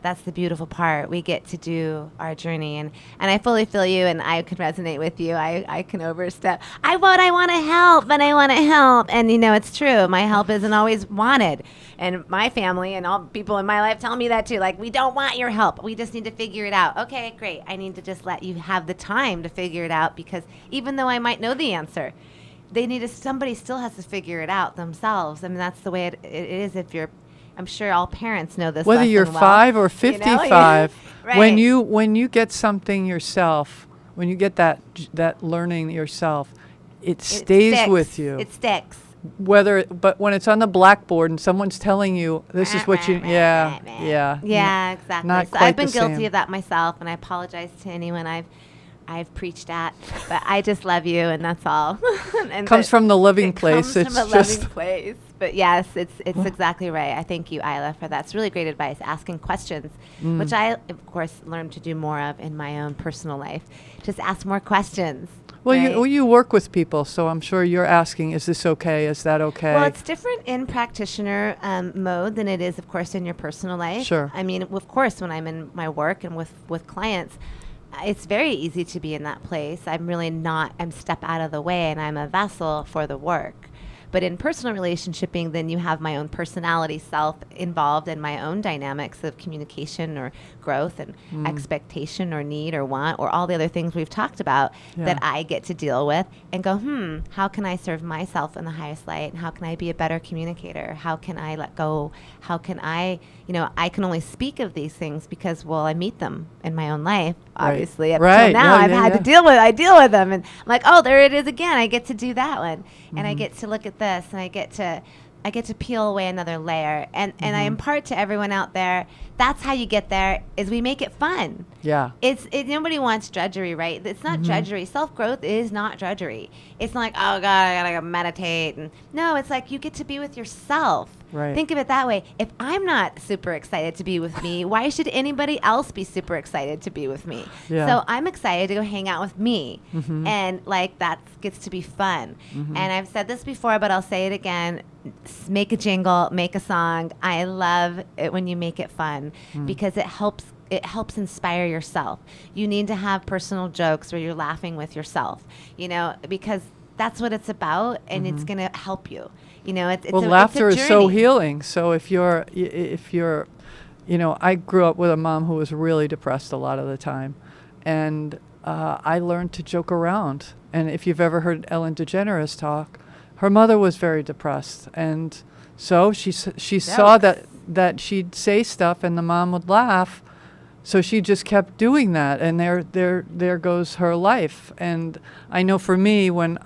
S2: That's the beautiful part. We get to do our journey, and I fully feel you, and I can resonate with you. I can overstep. I want to help, but I want to help, and it's true. My help isn't always wanted, and my family and all people in my life tell me that too. Like, we don't want your help. We just need to figure it out. Okay, great. I need to just let you have the time to figure it out, because even though I might know the answer, somebody still has to figure it out themselves. I mean, that's the way it is. I'm sure all parents know this.
S1: Whether you're 5 or 55,
S2: Right.
S1: when you get something yourself, when you get that learning yourself, it stays
S2: sticks.
S1: with you.
S2: It sticks.
S1: But when it's on the blackboard and someone's telling you this is what you,
S2: Yeah, exactly.
S1: Not
S2: So
S1: quite
S2: I've been
S1: the
S2: guilty
S1: same.
S2: of that myself, and I apologize to anyone I've preached at, but I just love you, and that's all. And
S1: comes from the living
S2: it
S1: place.
S2: Comes
S1: It's
S2: from a
S1: just
S2: loving place. But yes, it's exactly right. I thank you, Eila, for that. It's really great advice. Asking questions, which I of course learned to do more of in my own personal life. Just ask more questions.
S1: well,
S2: right?
S1: you work with people, so I'm sure you're asking, is this okay? Is that okay?
S2: Well, it's different in practitioner mode than it is, of course, in your personal life.
S1: Sure.
S2: I mean, of course, when I'm in my work and with clients, it's very easy to be in that place. I'm really not, I'm step out of the way and I'm a vessel for the work. But in personal relationshiping, then you have my own personality self involved in my own dynamics of communication or growth and expectation or need or want or all the other things we've talked about that I get to deal with and go, how can I serve myself in the highest light? And how can I be a better communicator? How can I let go? How can I, I can only speak of these things because, well, I meet them in my own life, obviously. Up
S1: Right.
S2: till now,
S1: Yeah,
S2: I've
S1: yeah,
S2: had
S1: yeah.
S2: to deal with them. And I'm like, oh, there it is again. I get to do that one. And I get to look at this and I get to peel away another layer. And I impart to everyone out there, that's how you get there, is we make it fun.
S1: Yeah.
S2: Nobody wants drudgery, right? It's not drudgery. Self-growth is not drudgery. It's not like, oh God, I gotta go meditate. And no, it's like you get to be with yourself.
S1: Right.
S2: Think of it that way. If I'm not super excited to be with me, why should anybody else be super excited to be with me?
S1: Yeah.
S2: So I'm excited to go hang out with me. And like that gets to be fun. And I've said this before, but I'll say it again. Make a jingle, make a song. I love it when you make it fun because it helps inspire yourself. You need to have personal jokes where you're laughing with yourself, because that's what it's about, and it's going to help you.
S1: Laughter
S2: it's a
S1: is so
S2: journey.
S1: healing. So if you're, I grew up with a mom who was really depressed a lot of the time, and I learned to joke around. And if you've ever heard Ellen DeGeneres talk, her mother was very depressed, and so she saw that she'd say stuff and the mom would laugh, so she just kept doing that, and there goes her life. And I know for me, when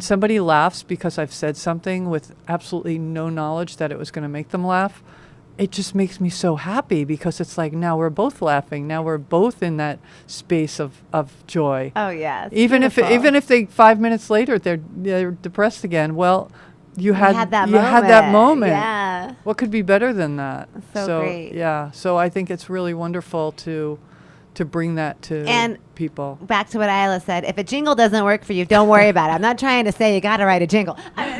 S1: somebody laughs because I've said something with absolutely no knowledge that it was going to make them laugh, it just makes me so happy, because it's like, now we're both laughing. Now we're both in that space of joy.
S2: Oh yeah. it's
S1: Even
S2: beautiful.
S1: if they 5 minutes later they're depressed again. Well, you had
S2: that
S1: moment.
S2: Yeah.
S1: What could be better than that?
S2: So great.
S1: Yeah. So I think it's really wonderful to bring that to
S2: And
S1: people.
S2: Back to what Eila said, if a jingle doesn't work for you, don't worry about it. I'm not trying to say you got to write a jingle. Not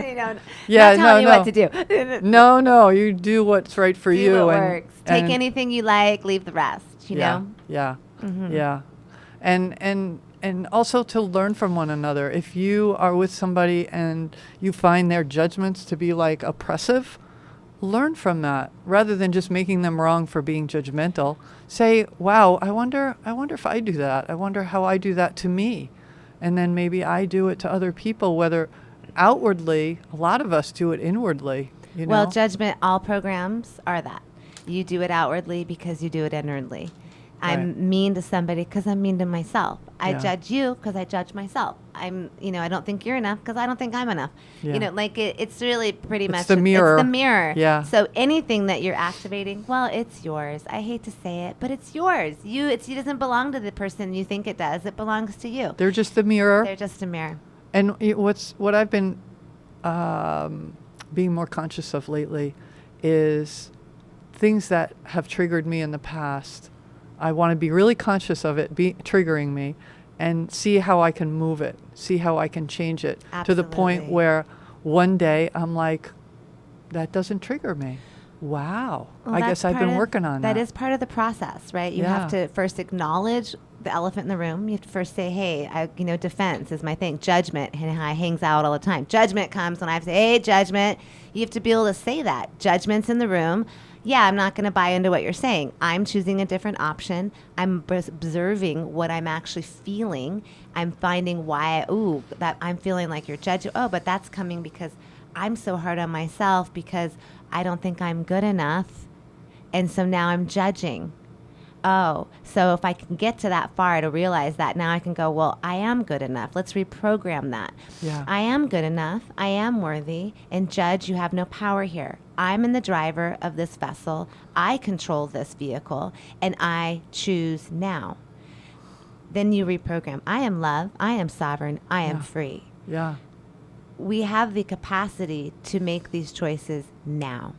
S2: telling you what to do.
S1: No, you do what's right for
S2: Do
S1: you.
S2: what
S1: and
S2: works. Take
S1: and-
S2: anything you like, leave the rest.
S1: Yeah. Yeah. And also to learn from one another. If you are with somebody and you find their judgments to be like oppressive, learn from that rather than just making them wrong for being judgmental. Say, wow, I wonder if I do that. I wonder how I do that to me. And then maybe I do it to other people, whether outwardly, a lot of us do it inwardly.
S2: Well, judgment, all programs are that. You do it outwardly because you do it inwardly. I'm mean to somebody because I'm mean to myself. I judge you because I judge myself. I don't think you're enough because I don't think I'm enough.
S1: Yeah.
S2: It's really pretty much
S1: the mirror.
S2: It's the mirror.
S1: Yeah.
S2: So anything that you're activating, well, it's yours. I hate to say it, but it's yours. It doesn't belong to the person you think it does. It belongs to you.
S1: They're just the mirror.
S2: They're just a mirror.
S1: And what I've been being more conscious of lately is things that have triggered me in the past. I want to be really conscious of it triggering me, and see how I can move it, see how I can change it to the point
S2: Absolutely.
S1: where one day I'm like, that doesn't trigger me. Wow.
S2: Well,
S1: I
S2: that's
S1: guess I've
S2: part
S1: been
S2: of-
S1: working on that.
S2: That is part of the process, right? You have to first acknowledge the elephant in the room. You have to first say, hey, defense is my thing. Judgment hangs out all the time. Judgment comes when I have to say, hey, judgment. You have to be able to say that. Judgment's in the room. Yeah, I'm not going to buy into what you're saying. I'm choosing a different option. I'm observing what I'm actually feeling. I'm finding that I'm feeling like you're judging. Oh, but that's coming because I'm so hard on myself because I don't think I'm good enough. And so now I'm judging. oh, so if I can get to that far to realize that, now I can go, well, I am good enough. Let's reprogram that.
S1: Yeah.
S2: I am good enough. I am worthy. And judge, you have no power here. I'm in the driver of this vessel. I control this vehicle, and I choose now. Then you reprogram. I am love. I am sovereign. I am free.
S1: Yeah.
S2: We have the capacity to make these choices now.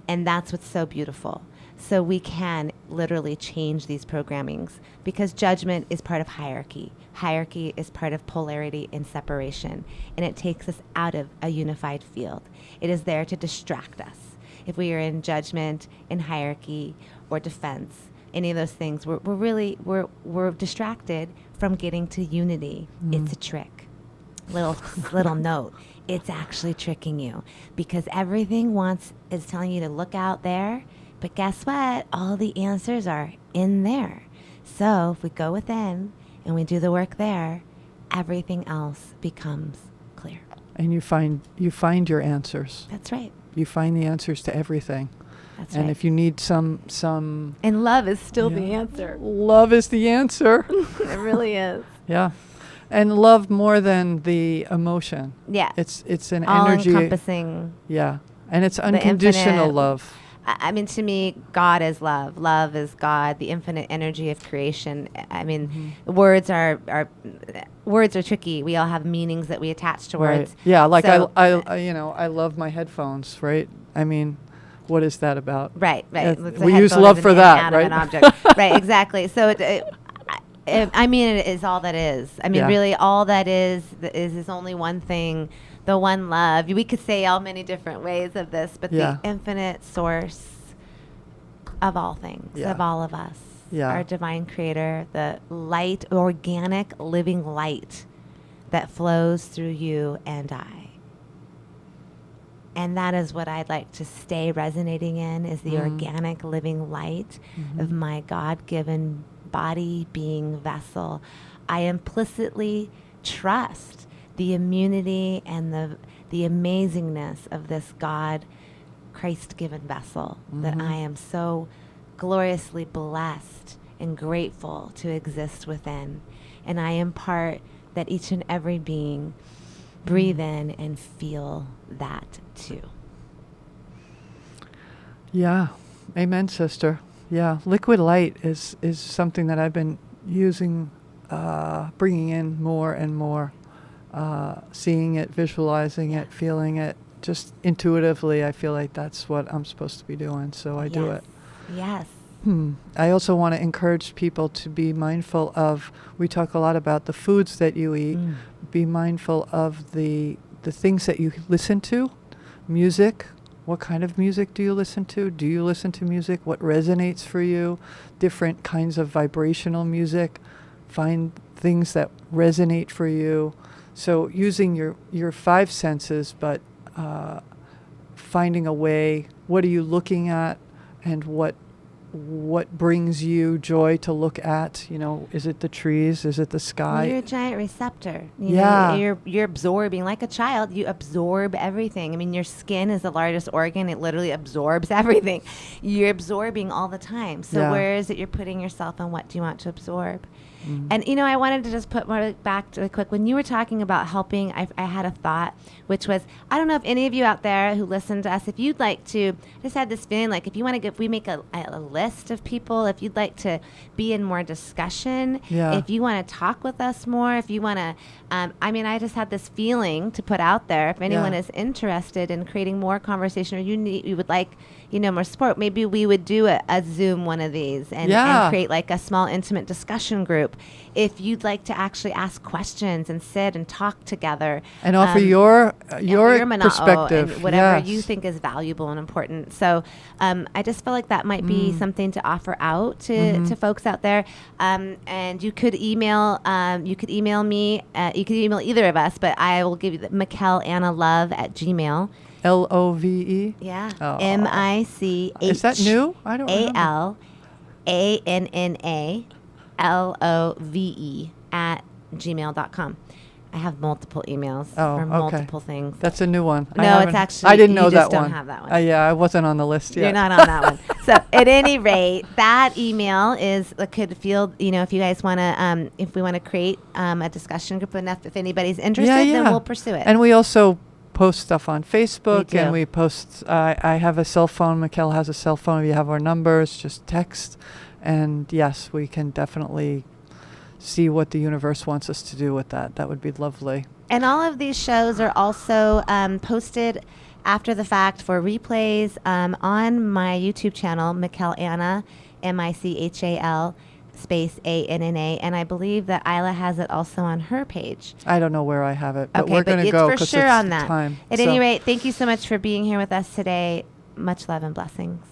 S2: And that's what's so beautiful. So we can literally change these programmings, because judgment is part of hierarchy. Hierarchy is part of polarity and separation, and it takes us out of a unified field. It is there to distract us. If we are in judgment, in hierarchy, or defense, any of those things, we're distracted from getting to unity. It's a trick. Little note. It's actually tricking you, because everything is telling you to look out there. But guess what? All the answers are in there. So if we go within and we do the work there, everything else becomes clear.
S1: And you find your answers.
S2: That's right.
S1: You find the answers to everything.
S2: That's
S1: and
S2: right.
S1: if you need some
S2: And love is still the answer.
S1: Love is the answer.
S2: It really is.
S1: Yeah. And love more than the emotion.
S2: Yeah.
S1: It's an
S2: all
S1: energy.
S2: encompassing.
S1: Yeah. And it's unconditional
S2: infinite
S1: love.
S2: I mean, to me, God is love. Love is God, the infinite energy of creation. I mean, words are tricky. We all have meanings that we attach to words.
S1: Right. Yeah, like
S2: So,
S1: I love my headphones, right? I mean, what is that about?
S2: Right.
S1: We use love for that, right?
S2: An object. Right, exactly. So I mean, it is all that is. I mean, really, all that is only one thing. The one love. We could say all many different ways of this, but the infinite source of all things, of all of us, our divine creator, the light, organic, living light that flows through you and I. And that is what I'd like to stay resonating in, is the organic, living light of my God-given body, being, vessel. I implicitly trust the immunity and the amazingness of this God, Christ-given vessel that I am so gloriously blessed and grateful to exist within. And I impart that each and every being breathe in and feel that too.
S1: Yeah. Amen, sister. Yeah. Liquid light is something that I've been using, bringing in more and more. Seeing it, visualizing it, feeling it, just intuitively, I feel like that's what I'm supposed to be doing, so I do it.
S2: Yes.
S1: I also want to encourage people to be mindful of, we talk a lot about the foods that you eat, be mindful of the things that you listen to, music. What kind of music do you listen to? Do you listen to music? What resonates for you? Different kinds of vibrational music. Find things that resonate for you. So using your five senses, but finding a way, what are you looking at, and what brings you joy to look at? You know, is it the trees? Is it the sky?
S2: You're a giant receptor. You know, you're absorbing, like a child, you absorb everything. I mean, your skin is the largest organ. It literally absorbs everything. You're absorbing all the time. So where is it you're putting yourself, and what do you want to absorb? And, you know, I wanted to just put more back to quick. When you were talking about helping, I had a thought, which was, I don't know if any of you out there who listen to us, if you'd like to, I just had this feeling like if you want to, if we make a list of people, if you'd like to be in more discussion, if you want to talk with us more, if you want to, I mean, I just had this feeling to put out there. If anyone is interested in creating more conversation, or you would like, you know, more support, maybe we would do a Zoom one of these and create like a small intimate discussion group. If you'd like to actually ask questions and sit and talk together
S1: and offer your perspective,
S2: and whatever you think is valuable and important. So I just feel like that might be something to offer out to folks out there. And you could email me. You could email either of us, but I will give you the Michal Anna Love at Gmail.
S1: LOVE.
S2: Yeah.
S1: Oh.
S2: MICH.
S1: Is that new? I don't know.
S2: ALANNA LOVE at gmail.com. I have multiple emails
S1: Oh,
S2: for
S1: okay.
S2: multiple things.
S1: That's a new one.
S2: No, it's actually,
S1: I didn't
S2: you
S1: know
S2: just
S1: that
S2: don't
S1: one.
S2: have that one.
S1: Yeah, I wasn't on the list yet.
S2: You're not on that one. So at any rate, that email is could field. If you guys want to, if we want to create a discussion group enough, if anybody's interested, then we'll pursue it.
S1: And we also post stuff on Facebook,
S2: do.
S1: and we post. I have a cell phone. Michal has a cell phone. If you have our numbers, just text. And yes, we can definitely see what the universe wants us to do with that. That would be lovely.
S2: And all of these shows are also posted after the fact for replays on my YouTube channel, Michal Anna, Michal space ANNA, and I believe that Eila has it also on her page.
S1: I don't know where I have it, but
S2: Okay,
S1: we're going to go
S2: it's for
S1: because
S2: sure
S1: it's
S2: on
S1: the
S2: that.
S1: time.
S2: At any rate, thank you so much for being here with us today. Much love and blessings.